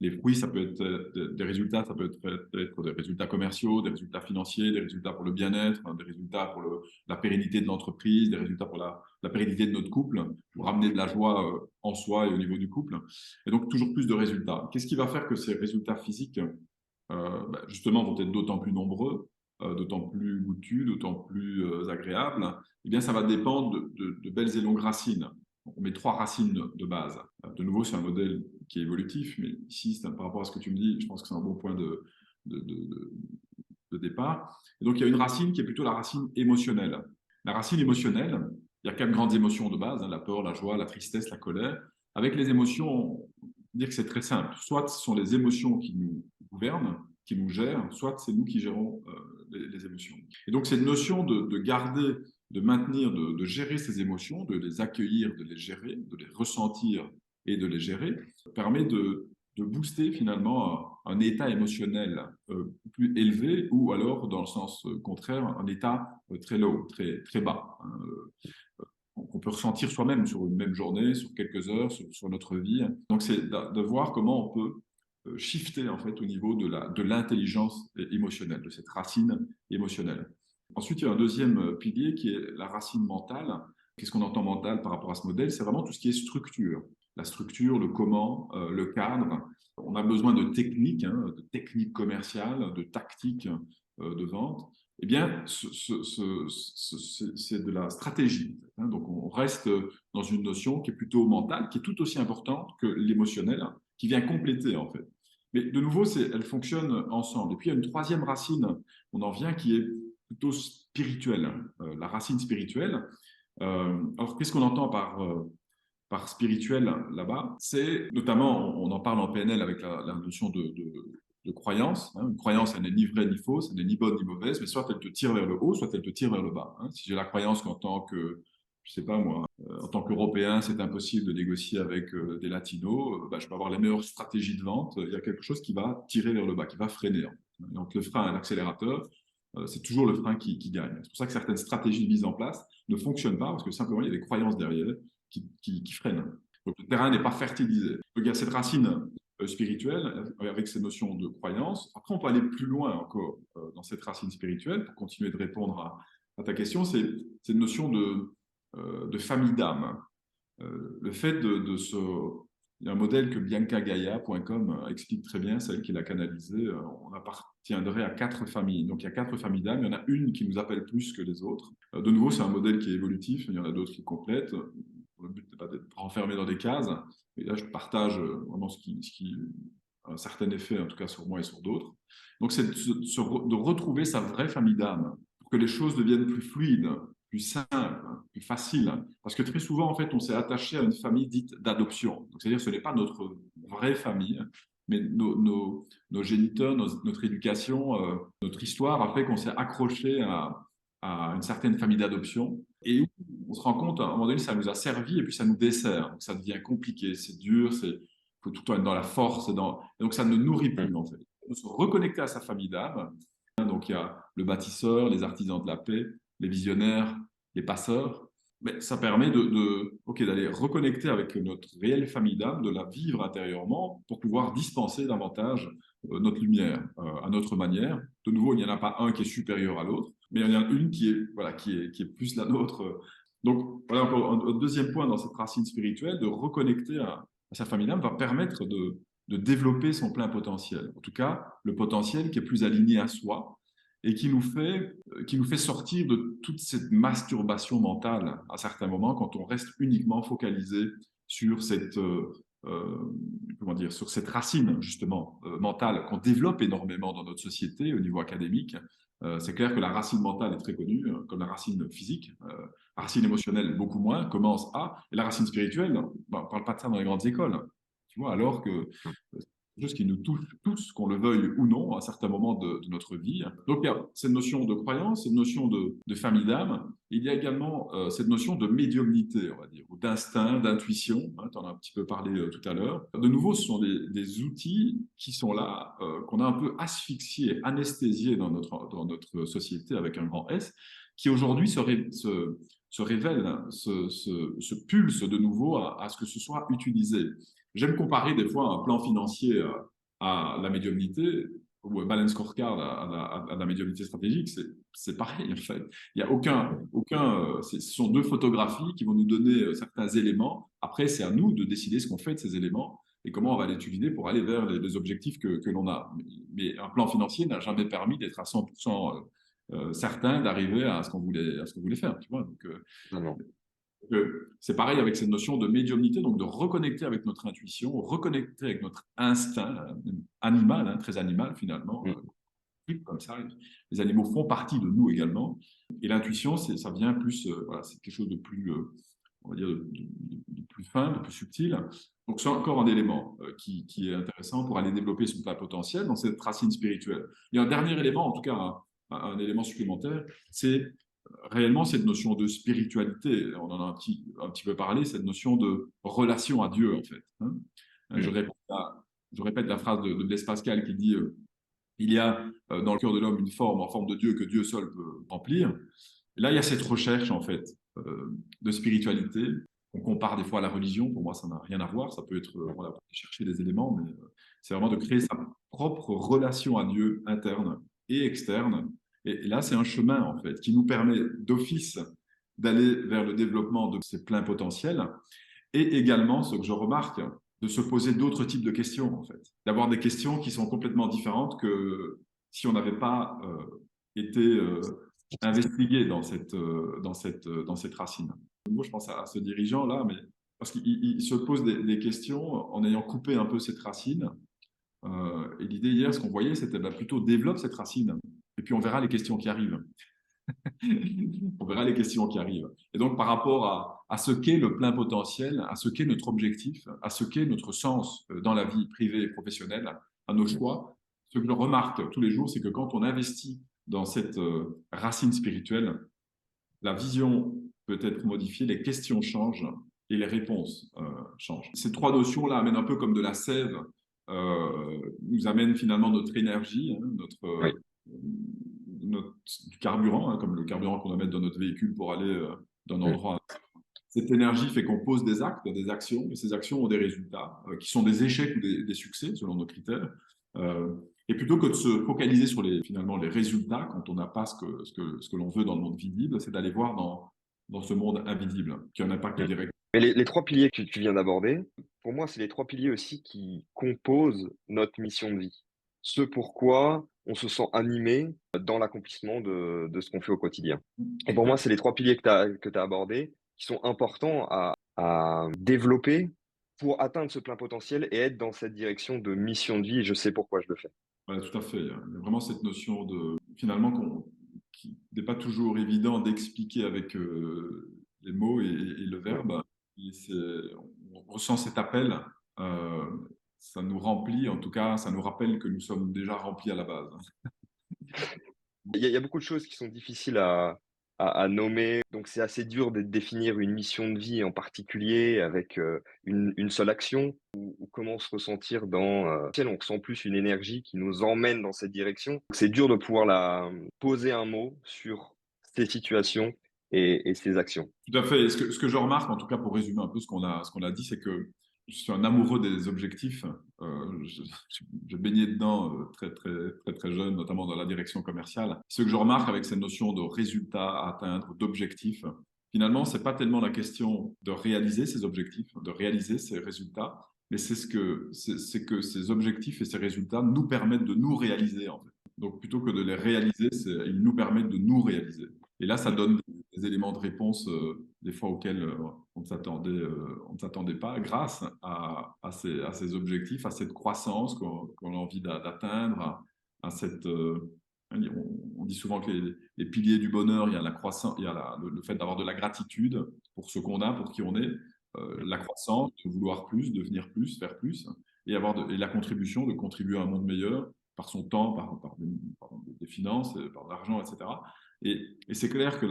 Les fruits, ça peut être des résultats, ça peut être des résultats commerciaux, des résultats financiers, des résultats pour le bien-être, des résultats pour la pérennité de l'entreprise, des résultats pour la pérennité de notre couple, pour ramener de la joie en soi et au niveau du couple. Et donc, toujours plus de résultats. Qu'est-ce qui va faire que ces résultats physiques, justement, vont être d'autant plus nombreux, d'autant plus goûtus, d'autant plus agréables? Eh bien, ça va dépendre de belles et longues racines. On met trois racines de base. De nouveau, c'est un modèle qui est évolutif, mais ici, par rapport à ce que tu me dis, je pense que c'est un bon point de, de- de départ. Et donc, il y a une racine qui est plutôt la racine émotionnelle. La racine émotionnelle, il y a quatre grandes émotions de base, hein, la peur, la joie, la tristesse, la colère. Avec les émotions, on peut dire que c'est très simple. Soit ce sont les émotions qui nous gouvernent, qui nous gèrent, soit c'est nous qui gérons les émotions. Et donc, cette notion de garder, de maintenir, de gérer ces émotions, de les accueillir, de les gérer, de les ressentir et de les gérer, permet de booster finalement un état émotionnel plus élevé ou alors, dans le sens contraire, un état très low, très bas, hein, qu'on peut ressentir soi-même sur une même journée, sur quelques heures, sur notre vie. Donc, c'est de voir comment on peut shifter en fait au niveau de l'intelligence émotionnelle, de cette racine émotionnelle. Ensuite, il y a un deuxième pilier qui est la racine mentale. Qu'est-ce qu'on entend mental par rapport à ce modèle? C'est vraiment tout ce qui est structure. La structure, le comment, le cadre. On a besoin de techniques, hein, de techniques commerciales, de tactiques de vente. Eh bien, c'est de la stratégie. Hein. Donc, on reste dans une notion qui est plutôt mentale, qui est tout aussi importante que l'émotionnel, qui vient compléter en fait. Mais de nouveau, elles fonctionnent ensemble. Et puis, il y a une troisième racine, on en vient, qui est plutôt spirituelle, la racine spirituelle. Alors, qu'est-ce qu'on entend par spirituel là-bas? C'est notamment, on en parle en PNL avec la notion de croyance. Hein. Une croyance, elle n'est ni vraie ni fausse, elle n'est ni bonne ni mauvaise, mais soit elle te tire vers le haut, soit elle te tire vers le bas. Hein. Si j'ai la croyance qu'en tant que, je sais pas moi, en tant qu'Européen, c'est impossible de négocier avec des Latinos, je peux avoir les meilleures stratégies de vente. Il y a quelque chose qui va tirer vers le bas, qui va freiner. Et entre le frein et l'accélérateur, c'est toujours le frein qui gagne. C'est pour ça que certaines stratégies mises en place ne fonctionnent pas, parce que simplement, il y a des croyances derrière qui freinent. Donc, le terrain n'est pas fertilisé. Donc, il y a cette racine spirituelle avec ces notions de croyance. Après, on peut aller plus loin encore dans cette racine spirituelle pour continuer de répondre à ta question. C'est une notion de famille d'âme. Le fait de se... Il y a un modèle que biancagaia.com explique très bien, celle qui l'a canalisé. On appartiendrait à 4 familles. Donc, il y a 4 familles d'âmes. Il y en a une qui nous appelle plus que les autres. De nouveau, c'est un modèle qui est évolutif. Il y en a d'autres qui complètent. Le but n'est pas d'être enfermé dans des cases. Et là, je partage vraiment ce qui a un certain effet, en tout cas sur moi et sur d'autres. Donc, c'est de retrouver sa vraie famille d'âme pour que les choses deviennent plus fluides, plus simple, plus facile. Parce que très souvent, en fait, on s'est attaché à une famille dite d'adoption. C'est-à-dire que ce n'est pas notre vraie famille, mais nos géniteurs, notre éducation, notre histoire a fait qu'on s'est accroché à une certaine famille d'adoption. Et on se rend compte, à un moment donné, ça nous a servi et puis ça nous dessert. Donc ça devient compliqué, c'est dur, il faut tout le temps être dans la force. Et donc ça ne nourrit plus, en fait. On se reconnecter à sa famille d'âme. Donc il y a le bâtisseur, les artisans de la paix, les visionnaires, les passeurs. Mais ça permet d'aller reconnecter avec notre réelle famille d'âme, de la vivre intérieurement pour pouvoir dispenser davantage notre lumière à notre manière. De nouveau, il n'y en a pas un qui est supérieur à l'autre, mais il y en a une qui est plus la nôtre. Donc, voilà encore un deuxième point dans cette racine spirituelle, de reconnecter à sa famille d'âme va permettre de développer son plein potentiel. En tout cas, le potentiel qui est plus aligné à soi et qui nous fait sortir de toute cette masturbation mentale à certains moments quand on reste uniquement focalisé sur sur cette racine justement mentale qu'on développe énormément dans notre société au niveau académique. C'est clair que la racine mentale est très connue, comme la racine physique. La racine émotionnelle, beaucoup moins, commence à. Et la racine spirituelle, on ne parle pas de ça dans les grandes écoles. Tu vois, alors que quelque chose qui nous touche tous, qu'on le veuille ou non, à certains moments de notre vie. Donc, il y a cette notion de croyance, cette notion de famille d'âme. Il y a également cette notion de médiumnité, on va dire, ou d'instinct, d'intuition. Tu en as un petit peu parlé tout à l'heure. De nouveau, ce sont des outils qui sont là, qu'on a un peu asphyxiés, anesthésiés dans notre société avec un grand S, qui aujourd'hui se révèle, se pulse de nouveau à ce que ce soit utilisé. J'aime comparer des fois un plan financier à la médiumnité ou un balance scorecard à la médiumnité stratégique. C'est pareil en fait. Il y a ce sont 2 photographies qui vont nous donner certains éléments. Après, c'est à nous de décider ce qu'on fait de ces éléments et comment on va l'utiliser pour aller vers les objectifs que l'on a. Mais un plan financier n'a jamais permis d'être à 100% certain d'arriver à ce qu'on voulait faire. Tu vois. Donc, Non, non. c'est pareil avec cette notion de médiumnité, donc de reconnecter avec notre intuition, reconnecter avec notre instinct animal, très animal finalement, comme ça. Les animaux font partie de nous également. Et l'intuition, ça vient plus, c'est quelque chose de plus, on va dire, de plus fin, de plus subtil. Donc c'est encore un élément qui est intéressant pour aller développer son plein potentiel dans cette racine spirituelle. Il y a un dernier élément, en tout cas un élément supplémentaire, c'est réellement cette notion de spiritualité. On en a un petit peu parlé, cette notion de relation à Dieu, en fait. Je répète la phrase de Blaise Pascal qui dit il y a dans le cœur de l'homme une forme en forme de Dieu que Dieu seul peut remplir. Et là, il y a cette recherche, en fait, de spiritualité. On compare des fois à la religion. Pour moi, ça n'a rien à voir. Ça peut être chercher des éléments, mais c'est vraiment de créer sa propre relation à Dieu interne et externe. Et là, c'est un chemin, en fait, qui nous permet d'office d'aller vers le développement de ces pleins potentiels et également, ce que je remarque, de se poser d'autres types de questions, en fait. D'avoir des questions qui sont complètement différentes que si on n'avait pas été investigué dans cette racine. Moi, je pense à ce dirigeant-là, mais parce qu'il se pose des questions en ayant coupé un peu cette racine. Et l'idée hier, ce qu'on voyait, c'était plutôt développe cette racine, et puis on verra les questions qui arrivent. On verra les questions qui arrivent. Et donc, par rapport à ce qu'est le plein potentiel, à ce qu'est notre objectif, à ce qu'est notre sens dans la vie privée et professionnelle, à nos choix, ce que je remarque tous les jours, c'est que quand on investit dans cette racine spirituelle, la vision peut être modifiée, les questions changent et les réponses changent. Ces 3 notions-là amènent un peu comme de la sève, nous amènent finalement notre énergie, du carburant, hein, comme le carburant qu'on doit mettre dans notre véhicule pour aller d'un Mm. endroit à un autre. Cette énergie fait qu'on pose des actes, des actions, et ces actions ont des résultats qui sont des échecs ou des succès selon nos critères. Euh, et plutôt que de se focaliser sur finalement les résultats quand on n'a pas ce que l'on veut dans le monde visible, c'est d'aller voir dans ce monde invisible qui a un impact Mm. direct. Mais les trois piliers que tu viens d'aborder, pour moi, c'est les trois piliers aussi qui composent notre mission de vie. Ce pourquoi on se sent animé dans l'accomplissement de ce qu'on fait au quotidien. Et pour moi, c'est les trois piliers que tu as abordés qui sont importants à développer pour atteindre ce plein potentiel et être dans cette direction de mission de vie. Et je sais pourquoi je le fais. Ouais, tout à fait. Il y a vraiment cette notion finalement, qui n'est pas toujours évident d'expliquer avec les mots et le Ouais. verbe. On ressent cet appel. euh, Ça nous remplit, en tout cas, ça nous rappelle que nous sommes déjà remplis à la base. Il y a beaucoup de choses qui sont difficiles à nommer, donc c'est assez dur de définir une mission de vie en particulier avec une seule action ou comment se ressentir dans on ressent plus une énergie qui nous emmène dans cette direction. Donc, c'est dur de pouvoir poser un mot sur ces situations et ces actions. Tout à fait. Et ce que je remarque, en tout cas pour résumer un peu ce qu'on a dit, c'est que je suis un amoureux des objectifs. J'ai baigné dedans très, très, très, très jeune, notamment dans la direction commerciale. Ce que je remarque avec cette notion de résultat à atteindre, d'objectif, finalement, c'est pas tellement la question de réaliser ces objectifs, de réaliser ces résultats, mais c'est que ces objectifs et ces résultats nous permettent de nous réaliser, en fait. Donc, plutôt que de les réaliser, ils nous permettent de nous réaliser. Et là, ça donne des éléments de réponse, des fois auxquels on ne s'attendait pas, grâce à ces objectifs, à cette croissance qu'on a envie d'atteindre, à cette. On dit souvent que les piliers du bonheur, il y a la croissance, il y a le fait d'avoir de la gratitude pour ce qu'on a, pour qui on est, la croissance, de vouloir plus, devenir plus, faire plus, et la contribution, de contribuer à un monde meilleur par son temps, par des finances, par de l'argent, etc. Et c'est clair que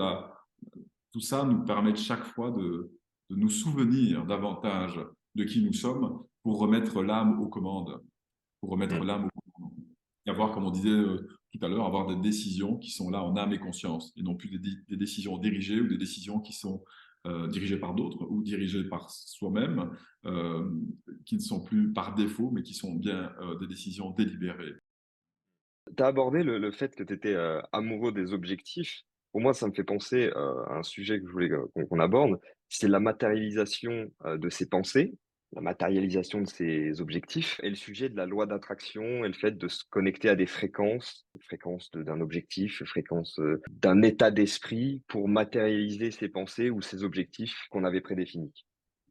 tout ça nous permet chaque fois de nous souvenir davantage de qui nous sommes pour remettre l'âme aux commandes, pour remettre Mm. l'âme aux commandes. Et avoir, comme on disait tout à l'heure, avoir des décisions qui sont là en âme et conscience, et non plus des décisions dirigées ou des décisions qui sont dirigées par d'autres ou dirigées par soi-même, euh, qui ne sont plus par défaut, mais qui sont bien des décisions délibérées. Tu as abordé le fait que tu étais amoureux des objectifs. Pour moi, ça me fait penser à un sujet que je voulais qu'on aborde, c'est la matérialisation de ses pensées, la matérialisation de ses objectifs, et le sujet de la loi d'attraction et le fait de se connecter à des fréquences, d'un objectif, fréquences d'un état d'esprit pour matérialiser ses pensées ou ses objectifs qu'on avait prédéfinis.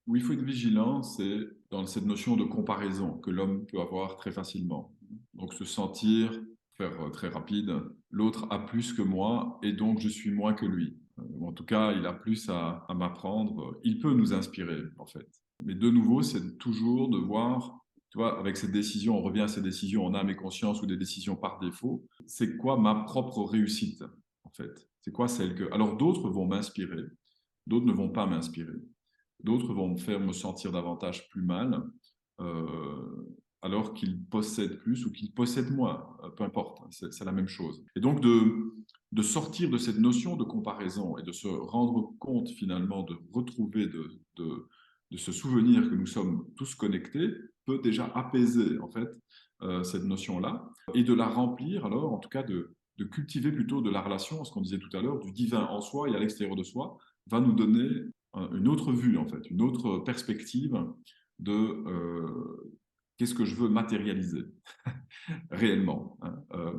Où il faut être vigilant, c'est dans cette notion de comparaison que l'homme peut avoir très facilement. Donc se sentir, faire très rapide, l'autre a plus que moi et donc je suis moins que lui. En tout cas, il a plus à m'apprendre. Il peut nous inspirer, en fait. Mais de nouveau, c'est toujours de voir, tu vois, avec cette décision, on revient à ces décisions en âme et conscience ou des décisions par défaut. C'est quoi ma propre réussite, en fait? C'est quoi celle que... Alors d'autres vont m'inspirer, d'autres ne vont pas m'inspirer. D'autres vont me faire me sentir davantage plus mal, alors qu'ils possèdent plus ou qu'ils possèdent moins. Peu importe, hein, c'est la même chose. Et donc de sortir de cette notion de comparaison et de se rendre compte finalement, de retrouver, de se souvenir que nous sommes tous connectés, peut déjà apaiser en fait cette notion-là et de la remplir alors, en tout cas de cultiver plutôt de la relation, ce qu'on disait tout à l'heure, du divin en soi et à l'extérieur de soi, va nous donner une autre vue, en fait, une autre perspective de qu'est-ce que je veux matérialiser réellement, hein,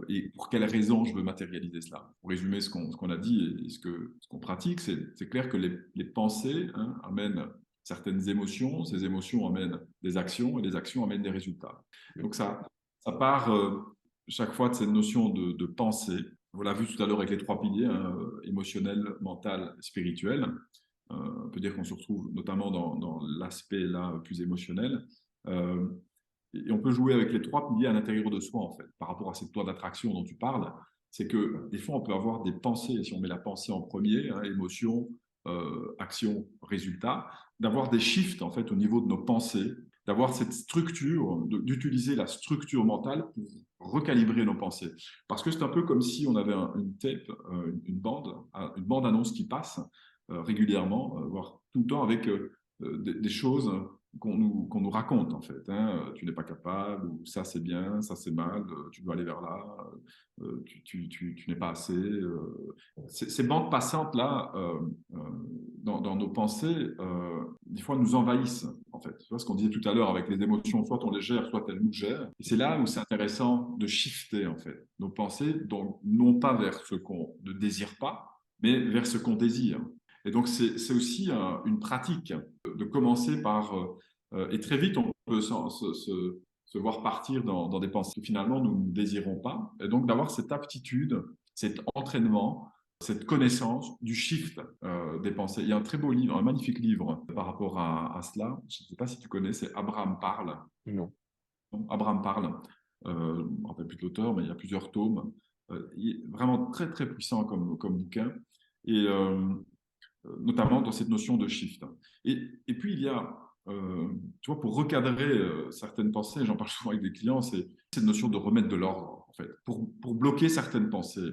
et pour quelles raisons je veux matérialiser cela. Pour résumer ce qu'on a dit et ce qu'on pratique, c'est clair que les pensées amènent certaines émotions, ces émotions amènent des actions et les actions amènent des résultats. Donc ça part chaque fois de cette notion de pensée. On l'a vu tout à l'heure avec les trois piliers, hein, émotionnel, mental, spirituel. On peut dire qu'on se retrouve notamment dans l'aspect là plus émotionnel. Euh, et on peut jouer avec les trois piliers à l'intérieur de soi, en fait, par rapport à cette loi d'attraction dont tu parles. C'est que des fois, on peut avoir des pensées, si on met la pensée en premier, hein, émotion, action, résultat, d'avoir des shifts, en fait, au niveau de nos pensées, d'avoir cette structure, d'utiliser la structure mentale pour recalibrer nos pensées. Parce que c'est un peu comme si on avait une tape, une bande annonce qui passe régulièrement, voire tout le temps avec des choses qu'on nous raconte en fait. Hein. Tu n'es pas capable, ou ça c'est bien, ça c'est mal, tu dois aller vers là, tu n'es pas assez. Ces bandes passantes-là, dans nos pensées, des fois nous envahissent en fait. Tu vois ce qu'on disait tout à l'heure avec les émotions, soit on les gère, soit elles nous gèrent. Et c'est là où c'est intéressant de shifter en fait nos pensées, donc non pas vers ce qu'on ne désire pas, mais vers ce qu'on désire. Et donc, c'est aussi une pratique de commencer par, et très vite, on peut se voir partir dans des pensées que finalement nous ne désirons pas. Et donc, d'avoir cette aptitude, cet entraînement, cette connaissance du shift des pensées. Il y a un très beau livre, un magnifique livre par rapport à cela. Je ne sais pas si tu connais, c'est Abraham Parle. Non. Abraham Parle. Je ne me rappelle plus de l'auteur, mais il y a plusieurs tomes. Il est vraiment très, très puissant comme bouquin. Et notamment dans cette notion de shift. Et puis, il y a, tu vois, pour recadrer certaines pensées, j'en parle souvent avec des clients, c'est cette notion de remettre de l'ordre, en fait. Pour bloquer certaines pensées,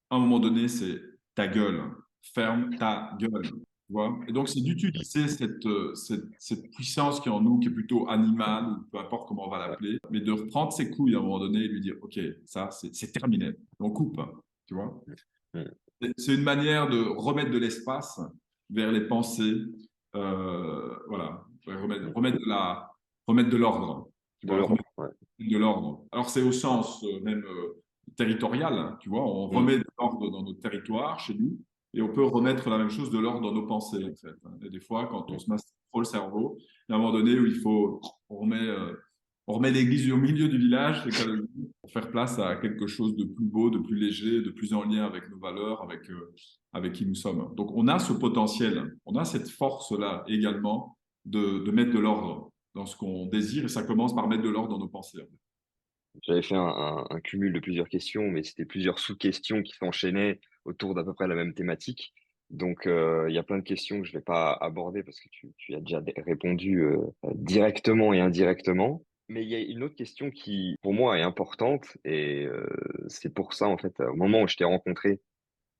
à un moment donné, c'est ta gueule, ferme ta gueule. Tu vois. Et donc, c'est d'utiliser cette puissance qui est en nous, qui est plutôt animale, ou peu importe comment on va l'appeler, mais de reprendre ses couilles à un moment donné et lui dire, OK, ça, c'est terminé. On coupe, tu vois. Mm. C'est une manière de remettre de l'espace vers les pensées, voilà, remettre de l'ordre, tu De vois, l'ordre, remettre ouais. de l'ordre. Alors c'est au sens même territorial, hein, tu vois, on Mm. remet de l'ordre dans notre territoire, chez nous, et on peut remettre la même chose de l'ordre dans nos pensées, en fait. Et des fois, quand on Mm. se masse trop le cerveau, il y a un moment donné où on remet l'église au milieu du village, c'est pour faire place à quelque chose de plus beau, de plus léger, de plus en lien avec nos valeurs, avec qui nous sommes. Donc, on a ce potentiel, on a cette force-là également de mettre de l'ordre dans ce qu'on désire, et ça commence par mettre de l'ordre dans nos pensées. J'avais fait un cumul de plusieurs questions, mais c'était plusieurs sous-questions qui s'enchaînaient autour d'à peu près la même thématique. Donc, il y a plein de questions que je vais pas aborder parce que tu as déjà répondu directement et indirectement. Mais il y a une autre question qui, pour moi, est importante et c'est pour ça, en fait, au moment où je t'ai rencontré,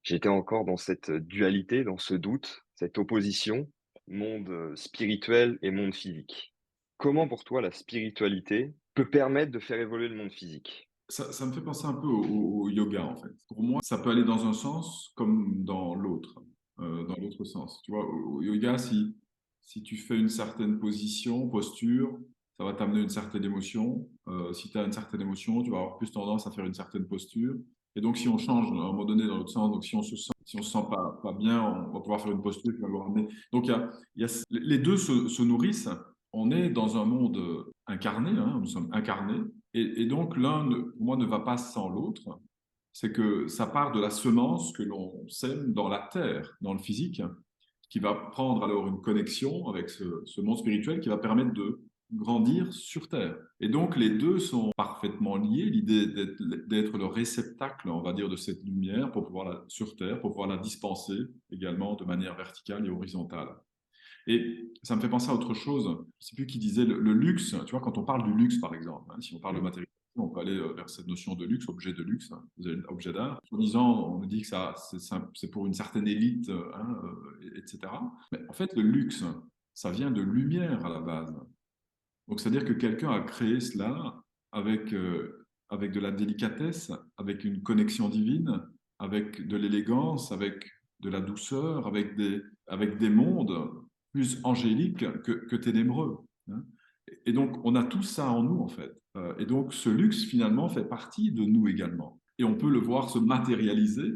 j'étais encore dans cette dualité, dans ce doute, cette opposition, monde spirituel et monde physique. Comment pour toi la spiritualité peut permettre de faire évoluer le monde physique? Ça me fait penser un peu au yoga, en fait. Pour moi, ça peut aller dans un sens comme dans l'autre sens. Tu vois, au yoga, si tu fais une certaine posture, ça va t'amener une certaine émotion. Si tu as une certaine émotion, tu vas avoir plus tendance à faire une certaine posture. Et donc, si on change à un moment donné dans l'autre sens, donc si on se sent pas bien, on va pouvoir faire une posture qui va nous ramener. Donc, les deux se nourrissent. On est dans un monde incarné, hein, nous sommes incarnés. Et donc, l'un, pour moi, ne va pas sans l'autre. C'est que ça part de la semence que l'on sème dans la terre, dans le physique, qui va prendre alors une connexion avec ce monde spirituel qui va permettre de grandir sur terre. Et donc, les deux sont parfaitement liés. L'idée d'être le réceptacle, on va dire, de cette lumière sur terre, pour pouvoir la dispenser également de manière verticale et horizontale. Et ça me fait penser à autre chose. Je ne sais plus qui disait le luxe. Tu vois, quand on parle du luxe, par exemple, hein, si on parle de Mm. matériel, on peut aller vers cette notion de luxe, objet de luxe, hein, objet d'art. En disant, on nous dit que c'est pour une certaine élite, hein, etc. Mais en fait, le luxe, ça vient de lumière à la base. Donc, c'est-à-dire que quelqu'un a créé cela avec de la délicatesse, avec une connexion divine, avec de l'élégance, avec de la douceur, avec des mondes plus angéliques que ténébreux, hein. Et donc, on a tout ça en nous, en fait. Et donc, ce luxe, finalement, fait partie de nous également. Et on peut le voir se matérialiser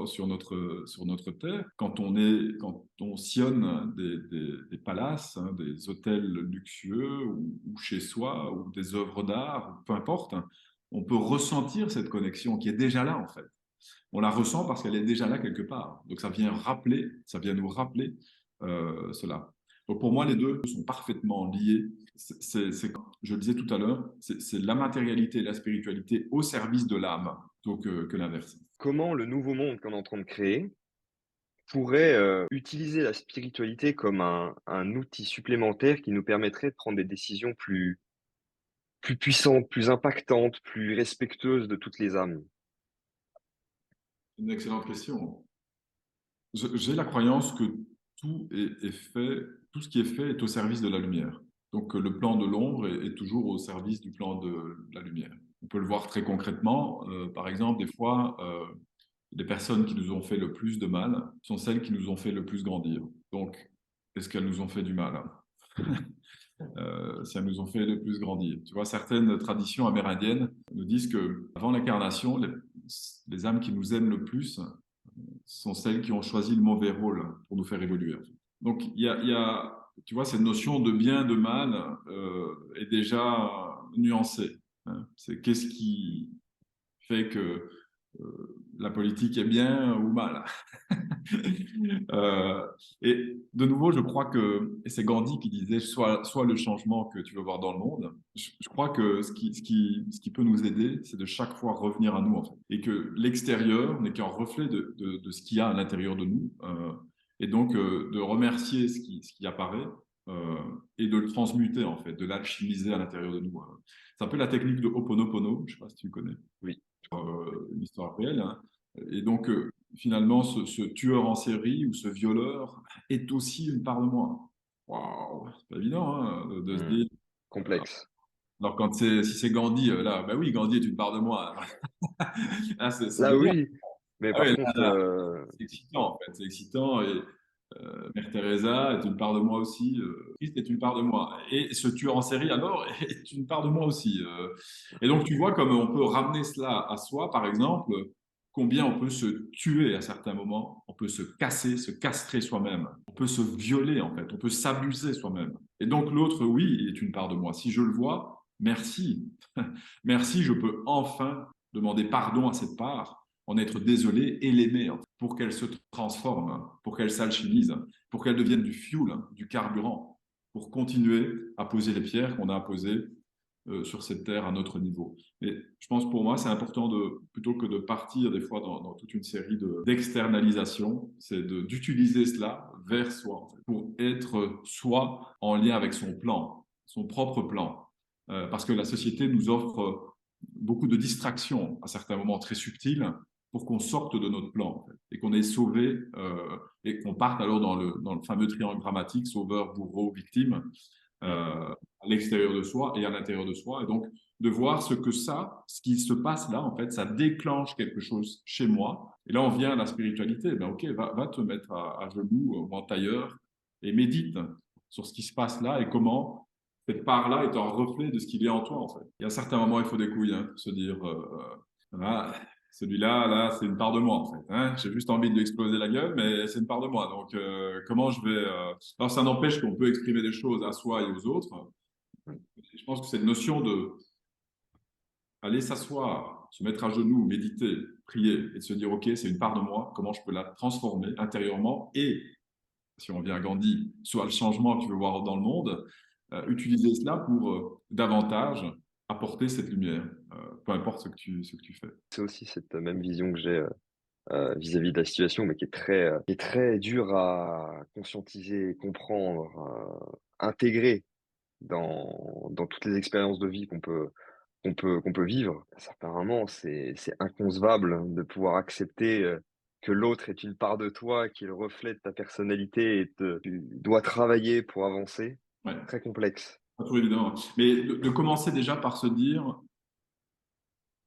sur notre terre, quand on sillonne des palaces, hein, des hôtels luxueux ou chez soi, ou des œuvres d'art, peu importe, hein, on peut ressentir cette connexion qui est déjà là en fait. On la ressent parce qu'elle est déjà là quelque part. Donc ça vient nous rappeler cela. Donc pour moi, les deux sont parfaitement liés. Je le disais tout à l'heure, c'est la matérialité et la spiritualité au service de l'âme plutôt que l'inverse. Comment le nouveau monde qu'on est en train de créer pourrait utiliser la spiritualité comme un outil supplémentaire qui nous permettrait de prendre des décisions plus puissantes, plus impactantes, plus respectueuses de toutes les âmes? Une excellente question. J'ai la croyance que est fait, tout ce qui est fait est au service de la lumière. Donc le plan de l'ombre est toujours au service du plan de la lumière. On peut le voir très concrètement. Par exemple, des fois, les personnes qui nous ont fait le plus de mal sont celles qui nous ont fait le plus grandir. Donc, est-ce qu'elles nous ont fait du mal? Si elles nous ont fait le plus grandir. Tu vois, certaines traditions amérindiennes nous disent que avant l'incarnation, les âmes qui nous aiment le plus sont celles qui ont choisi le mauvais rôle pour nous faire évoluer. Donc, il y a, tu vois, cette notion de bien, de mal est déjà nuancée. Hein. C'est qu'est-ce qui fait que la politique est bien ou mal. Euh, et de nouveau, je crois que, et c'est Gandhi qui disait, soit le changement que tu veux voir dans le monde. Je crois que ce qui peut nous aider, c'est de chaque fois revenir à nous, en fait. Et que l'extérieur n'est qu'un reflet de ce qu'il y a à l'intérieur de nous. Et donc, de remercier ce qui apparaît et de le transmuter, en fait, de l'alchimiser à l'intérieur de nous. C'est un peu la technique de Ho'oponopono, je ne sais pas si tu connais, Oui, une histoire réelle. Hein. Et donc, finalement, ce tueur en série ou ce violeur est aussi une part de moi. Waouh, c'est pas évident hein, de se mmh, dire. complexe. Alors, si c'est Gandhi, là, bah oui, Gandhi est une part de moi. Là, c'est Là, génial. oui, mais Ah par oui, contre, c'est excitant, en fait. C'est excitant. Et Mère Teresa est une part de moi aussi. Christ est une part de moi. Et ce tueur en série, alors, est une part de moi aussi. Et donc, tu vois comme on peut ramener cela à soi, par exemple, combien on peut se tuer à certains moments, on peut se casser, se castrer soi-même, on peut se violer, en fait, on peut s'abuser soi-même. Et donc, l'autre, oui, est une part de moi. Si je le vois, merci. Merci, je peux enfin demander pardon à cette part, en être désolé et l'aimer, en fait, pour qu'elle se transforme, pour qu'elle s'alchimise, pour qu'elle devienne du fuel, du carburant, pour continuer à poser les pierres qu'on a à poser sur cette terre à notre niveau. Et je pense pour moi, c'est important plutôt que de partir des fois dans toute une série d'externalisation, c'est d'utiliser cela vers soi, en fait, pour être soi en lien avec son plan, son propre plan. Parce que la société nous offre beaucoup de distractions à certains moments très subtiles pour qu'on sorte de notre plan en fait, et qu'on est sauvé et qu'on parte alors dans le fameux triangle dramatique sauveur, bourreau, victime mmh, à l'extérieur de soi et à l'intérieur de soi. Et donc, de voir ce qui se passe là, en fait, ça déclenche quelque chose chez moi. Et là, on vient à la spiritualité. Ben, OK, va te mettre à genoux ou en tailleur et médite sur ce qui se passe là et comment cette part-là est un reflet de ce qu'il y a en toi, en fait. Il y a certains moments, il faut des couilles, hein, pour se dire, ah, celui-là, là, c'est une part de moi, en fait. Hein. J'ai juste envie de lui exploser la gueule, mais c'est une part de moi. Donc, comment je vais... Alors, ça n'empêche qu'on peut exprimer des choses à soi et aux autres. mmh. Je pense que cette notion de aller s'asseoir, se mettre à genoux, méditer, prier et de se dire, OK, c'est une part de moi, comment je peux la transformer intérieurement et, si on vient à Gandhi, soit le changement que tu veux voir dans le monde, utiliser cela pour davantage apporter cette lumière, peu importe ce que tu fais. C'est aussi cette même vision que j'ai, vis-à-vis de la situation, mais qui est très dure à conscientiser, comprendre, intégrer dans toutes les expériences de vie qu'on peut vivre. À certains moments, c'est inconcevable de pouvoir accepter, que l'autre est une part de toi, qui est le reflet de ta personnalité et te tu dois travailler pour avancer. Ouais, Très complexe. pas toujours évident. Mais de commencer déjà par se dire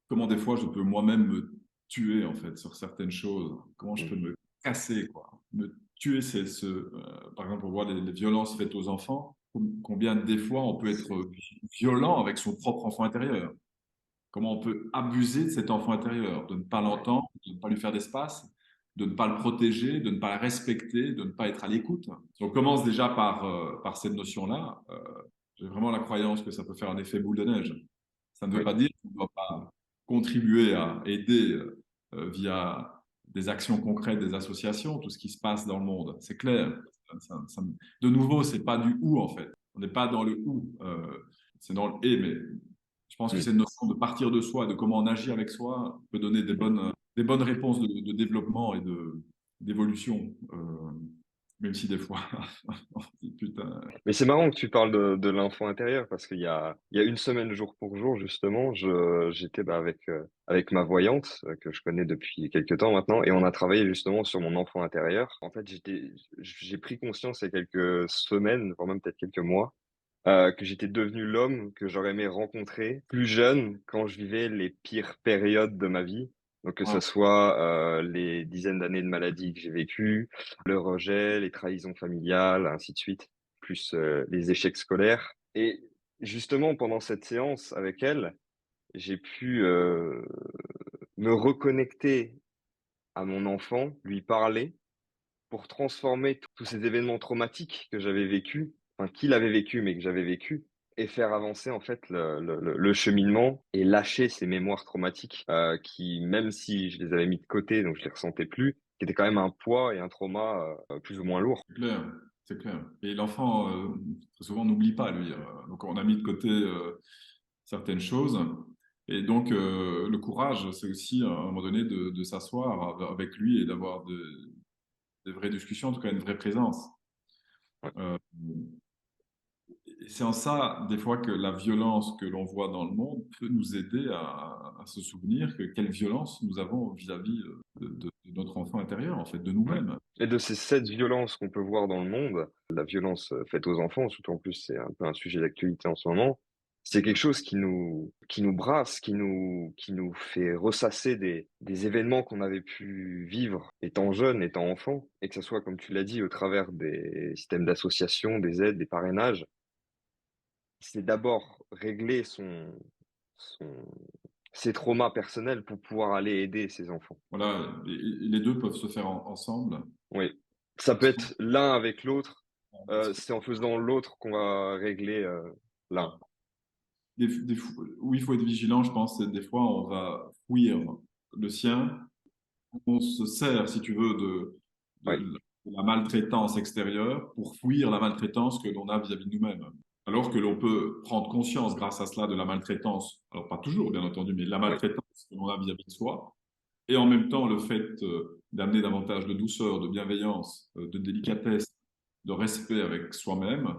comment des fois je peux moi-même me tuer en fait sur certaines choses, comment je Mmh. peux me casser, quoi. Me tuer, par exemple, on voit les violences faites aux enfants, combien des fois on peut être violent avec son propre enfant intérieur, comment on peut abuser de cet enfant intérieur, de ne pas Ouais. l'entendre, de ne pas lui faire d'espace, de ne pas le protéger, de ne pas le respecter, de ne pas être à l'écoute. Si on commence déjà par cette notion-là, j'ai vraiment la croyance que ça peut faire un effet boule de neige. Ça ne veut Oui. pas dire qu'on ne doit pas contribuer à aider via des actions concrètes des associations, tout ce qui se passe dans le monde. C'est clair. De nouveau, c'est pas du ou en fait. On n'est pas dans le ou, c'est dans le et. Mais je pense que Mmh. c'est une notion de partir de soi, de comment on agit avec soi, peut donner des bonnes réponses de développement et d'évolution, même si des fois, on se dit, putain, Mais c'est marrant que tu parles de l'enfant intérieur parce qu'il y a une semaine jour pour jour justement, j'étais avec ma voyante que je connais depuis quelques temps maintenant et on a travaillé justement sur mon enfant intérieur. En fait, j'ai pris conscience il y a quelques semaines, voire même peut-être quelques mois, que j'étais devenu l'homme que j'aurais aimé rencontrer plus jeune quand je vivais les pires périodes de ma vie. Donc que ce waouh, soit les dizaines d'années de maladie que j'ai vécues, le rejet, les trahisons familiales, ainsi de suite, plus les échecs scolaires. Et justement, pendant cette séance avec elle, j'ai pu me reconnecter à mon enfant, lui parler pour transformer tous ces événements traumatiques que j'avais vécus, enfin qu'il avait vécu mais que j'avais vécu, et faire avancer en fait le cheminement et lâcher ces mémoires traumatiques qui, même si je les avais mis de côté, donc je les ressentais plus, qui étaient quand même un poids et un trauma plus ou moins lourd. c'est clair, c'est clair. Et l'enfant, très souvent, n'oublie pas, lui. Donc, on a mis de côté certaines choses. Et donc, le courage, c'est aussi, à un moment donné, de s'asseoir avec lui et d'avoir des vraies discussions, en tout cas, une vraie présence. Ouais. Euh, Et c'est en ça, des fois, que la violence que l'on voit dans le monde peut nous aider à se souvenir que quelle violence nous avons vis-à-vis de notre enfant intérieur, en fait, de Ouais. nous-mêmes. Et de cette violence qu'on peut voir dans le monde, la violence faite aux enfants, surtout en plus c'est un peu un sujet d'actualité en ce moment, c'est quelque chose qui nous brasse, qui nous fait ressasser des événements qu'on avait pu vivre étant jeune, étant enfant, et que ce soit, comme tu l'as dit, au travers des systèmes d'association, des aides, des parrainages. C'est d'abord régler son, ses traumas personnels pour pouvoir aller aider ses enfants. Voilà, et les deux peuvent se faire ensemble. Oui, ça peut Parce qu'on- être l'un avec l'autre. parce que, C'est en faisant l'autre qu'on va régler l'un. voilà, où il faut être vigilant, je pense, c'est des fois, on va fuir le sien. On se sert, si tu veux, Oui, de la maltraitance extérieure pour fuir la maltraitance que l'on a vis-à-vis de nous-mêmes. Alors que l'on peut prendre conscience grâce à cela de la maltraitance, alors pas toujours bien entendu, mais la oui, maltraitance que l'on a vis-à-vis de soi, et en même temps le fait d'amener davantage de douceur, de bienveillance, de délicatesse, de respect avec soi-même,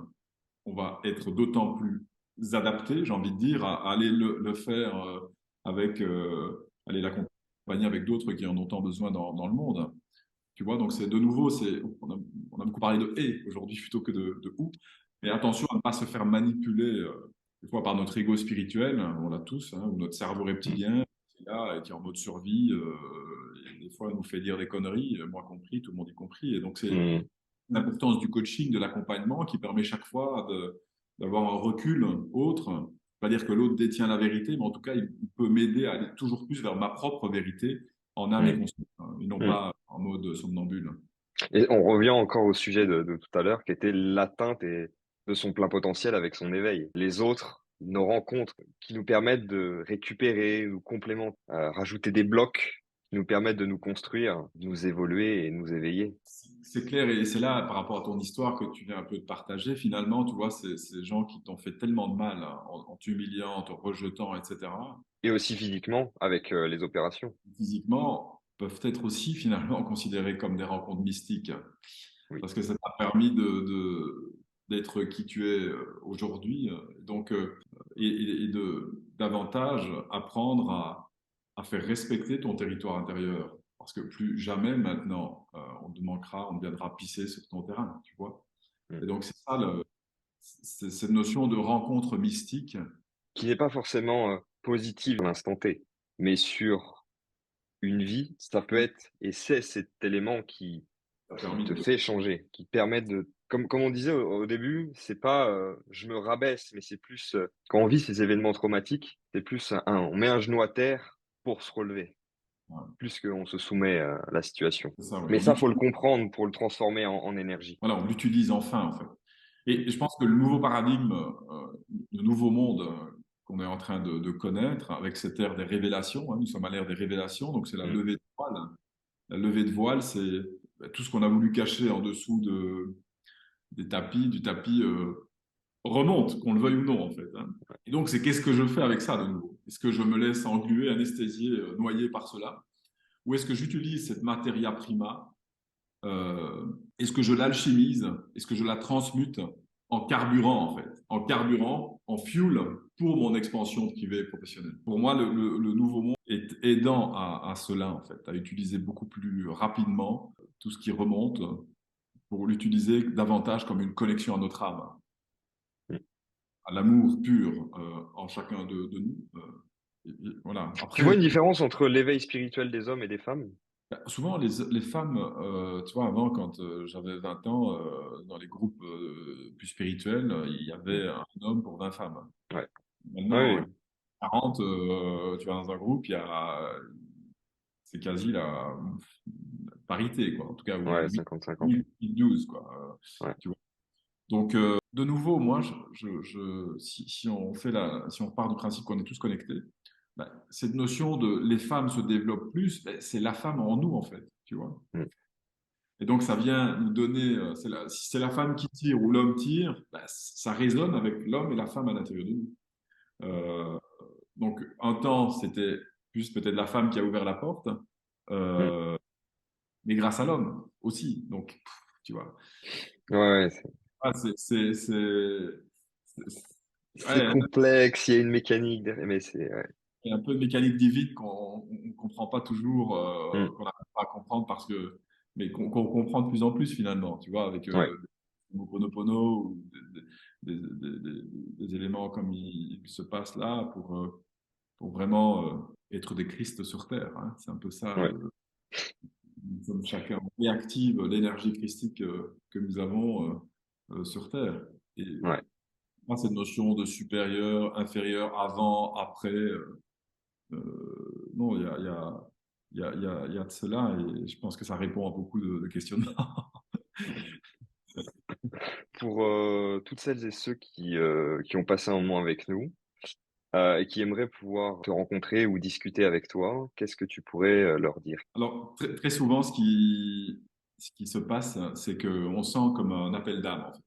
on va être d'autant plus adapté, j'ai envie de dire, à aller le faire avec, aller l'accompagner avec d'autres qui en ont tant besoin dans le monde. Tu vois, donc c'est de nouveau, on a beaucoup parlé de et aujourd'hui plutôt que de ou. Mais attention à ne pas se faire manipuler des fois par notre ego spirituel, on l'a tous, hein, ou notre cerveau reptilien qui est là et qui est en mode survie, et des fois nous fait dire des conneries, moi compris, tout le monde y compris. Et donc c'est mm, l'importance du coaching, de l'accompagnement qui permet chaque fois d'avoir un recul autre. Pas dire que l'autre détient la vérité, mais en tout cas, il peut m'aider à aller toujours plus vers ma propre vérité en âme et mm, conscience, hein, et non mm. pas en mode somnambule. Et on revient encore au sujet de tout à l'heure, qui était l'atteinte de son plein potentiel avec son éveil. Les autres, nos rencontres, qui nous permettent de récupérer, nous complémenter, rajouter des blocs, qui nous permettent de nous construire, de nous évoluer et nous éveiller. C'est clair, et c'est là, par rapport à ton histoire que tu viens un peu de partager, finalement, tu vois, ces gens qui t'ont fait tellement de mal hein, en t'humiliant, en te rejetant, etc., Et aussi physiquement avec les opérations. physiquement, peuvent être aussi finalement considérés comme des rencontres mystiques. Oui. Parce que ça t'a permis d'être qui tu es aujourd'hui, donc, et de davantage apprendre à faire respecter ton territoire intérieur. Parce que plus jamais maintenant, on te manquera, on viendra pisser sur ton terrain, tu vois. Mm. Et donc, c'est ça, c'est cette notion de rencontre mystique. Qui n'est pas forcément positive à l'instant T, mais sur une vie, ça peut être, et c'est cet élément Ça a qui permis te de... fait changer, qui permet de, comme on disait au début, c'est pas je me rabaisse, mais c'est plus quand on vit ces événements traumatiques, c'est plus on met un genou à terre pour se relever, Ouais, plus qu'on se soumet à la situation. c'est ça, oui. Mais ça, faut le comprendre pour le transformer en énergie. Voilà, on l'utilise enfin, en fait. Et je pense que le nouveau paradigme, le nouveau monde qu'on est en train de connaître, avec cette ère des révélations, hein, nous sommes à l'ère des révélations, donc c'est la Mm. levée de voile. La levée de voile, c'est tout ce qu'on a voulu cacher en dessous des tapis, du tapis remonte, qu'on le veuille ou non, en fait. Hein. Et donc, c'est qu'est-ce que je fais avec ça de nouveau? Est-ce que je me laisse engluer, anesthésier, noyer par cela? Ou est-ce que j'utilise cette materia prima est-ce que je l'alchimise, est-ce que je la transmute en carburant, en fait, en carburant, en fuel pour mon expansion privée et professionnelle. Pour moi, le nouveau monde est aidant à cela, en fait, à utiliser beaucoup plus rapidement tout ce qui remonte pour l'utiliser davantage comme une connexion à notre âme, Mm. à l'amour pur en chacun de nous. Voilà. Tu Après, vois une différence entre l'éveil spirituel des hommes et des femmes? souvent, les femmes, tu vois, avant, quand j'avais 20 ans, dans les groupes plus spirituels, il y Mm. avait un homme pour 20 femmes. Ouais. Maintenant, Oui, 40, tu vas dans un groupe, c'est quasi la parité, quoi. En tout cas, ou ouais, 8, 50-50. 8, 12, quoi. Ouais. Tu vois. Donc, de nouveau, moi, si on part du principe qu'on est tous connectés, ben, cette notion de les femmes se développent plus, ben, c'est la femme en nous, en fait, tu vois. Mm. Et donc, ça vient nous donner, si c'est la femme qui tire ou l'homme tire, ben, ça résonne avec l'homme et la femme à l'intérieur de nous. Euh, donc, un temps, c'était plus peut-être la femme qui a ouvert la porte, Mm. euh, mais grâce à l'homme aussi. Donc, tu vois. Ouais, ouais, Ah, c'est ouais, complexe, il y a une mécanique derrière, mais c'est, ouais. il y a un peu de mécanique divine qu'on ne comprend pas toujours, Mm. qu'on n'arrive pas à comprendre mais qu'on comprend de plus en plus finalement, tu vois, avec Ouais, des mots Ho'oponopono ou des éléments comme il se passe là pour vraiment être des Christ sur terre, hein. C'est un peu ça, ouais, nous sommes chacun, on réactive l'énergie christique que nous avons sur terre. Et ouais. moi, cette notion de supérieur, inférieur, avant, après, non, il y a de cela et je pense que ça répond à beaucoup de questionnements. Pour toutes celles et ceux qui ont passé un moment avec nous et qui aimeraient pouvoir te rencontrer ou discuter avec toi, qu'est-ce que tu pourrais leur dire? Alors, très souvent, ce qui se passe, c'est qu'on sent comme un appel d'âme, en fait.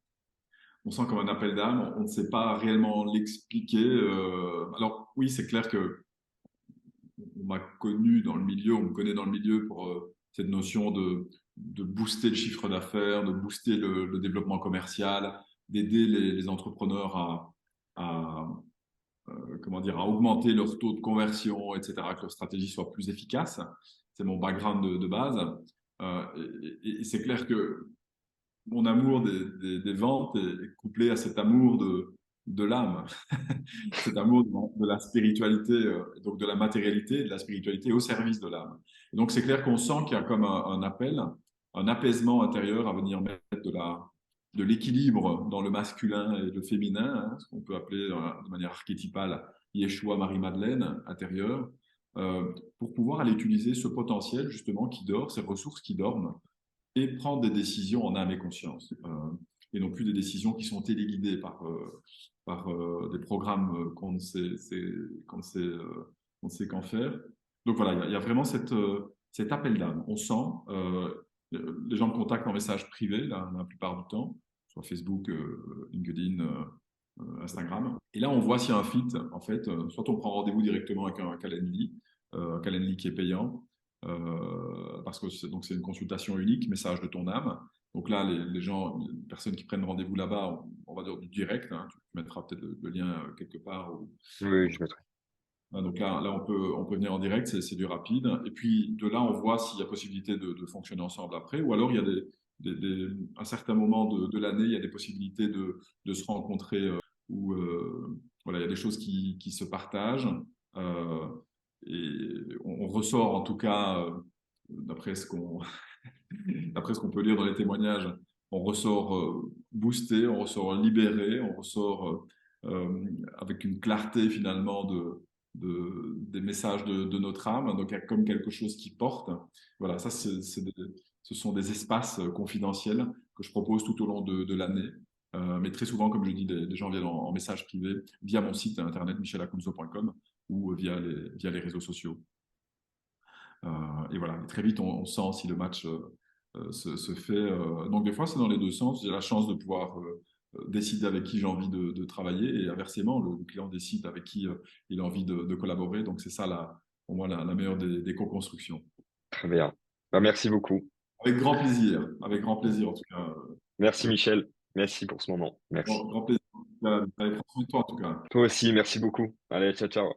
On sent comme un appel d'âme, on ne sait pas réellement l'expliquer. Alors, oui, c'est clair que on m'a connu dans le milieu, on me connaît dans le milieu pour cette notion de booster le chiffre d'affaires, de booster le développement commercial, d'aider les entrepreneurs comment dire, à augmenter leur taux de conversion, etc., que leur stratégie soit plus efficace. C'est mon background de base. Et c'est clair que mon amour des ventes est couplé à cet amour de l'âme, cet amour de la spiritualité, donc de la matérialité, de la spiritualité au service de l'âme. Et donc c'est clair qu'on sent qu'il y a comme un appel, un apaisement intérieur à venir mettre de l'équilibre dans le masculin et le féminin, hein, ce qu'on peut appeler de manière archétypale Yeshua, Marie-Madeleine intérieure, pour pouvoir aller utiliser ce potentiel justement qui dort, ces ressources qui dorment, et prendre des décisions en âme et conscience, et non plus des décisions qui sont téléguidées par des programmes qu'on ne sait qu'en faire. Donc voilà, il y a vraiment cet appel d'âme. On sent, les gens me contactent en message privé la plupart du temps, sur Facebook, LinkedIn, Instagram. Et là, on voit s'il y a un fit. En fait, soit on prend rendez-vous directement avec un Calendly qui est payant, parce que donc c'est une consultation unique, message de ton âme. Donc là, les personnes qui prennent rendez-vous là-bas, on va dire du direct, hein, tu mettras peut-être le lien quelque part. Oui, oui, je mettrai. Donc là on peut venir en direct, c'est du rapide. Et puis de là, on voit s'il y a possibilité de fonctionner ensemble après, ou alors il y a à un certain moment de l'année, il y a des possibilités de se rencontrer, où voilà, il y a des choses qui se partagent. Euh, et on ressort en tout cas, d'après ce qu'on d'après ce qu'on peut lire dans les témoignages, on ressort boosté, on ressort libéré, on ressort avec une clarté finalement des messages de notre âme. Donc il y a comme quelque chose qui porte. Voilà, ça ce sont des espaces confidentiels que je propose tout au long de l'année. Mais très souvent, comme je dis, des gens viennent en message privé via mon site internet michelacunzo.com ou via les réseaux sociaux. Et voilà, très vite, on sent si le match se fait. Donc, des fois, c'est dans les deux sens. J'ai la chance de pouvoir décider avec qui j'ai envie de travailler et inversement, le client décide avec qui il a envie de collaborer. Donc, c'est ça, pour moi, la meilleure des co-constructions. Très bien. Bah, merci beaucoup. avec grand plaisir en tout cas. Merci Michel, merci pour ce moment. Merci. Grand plaisir. Allez, prends soin de toi en tout cas. Toi aussi, merci beaucoup. Allez, ciao, ciao.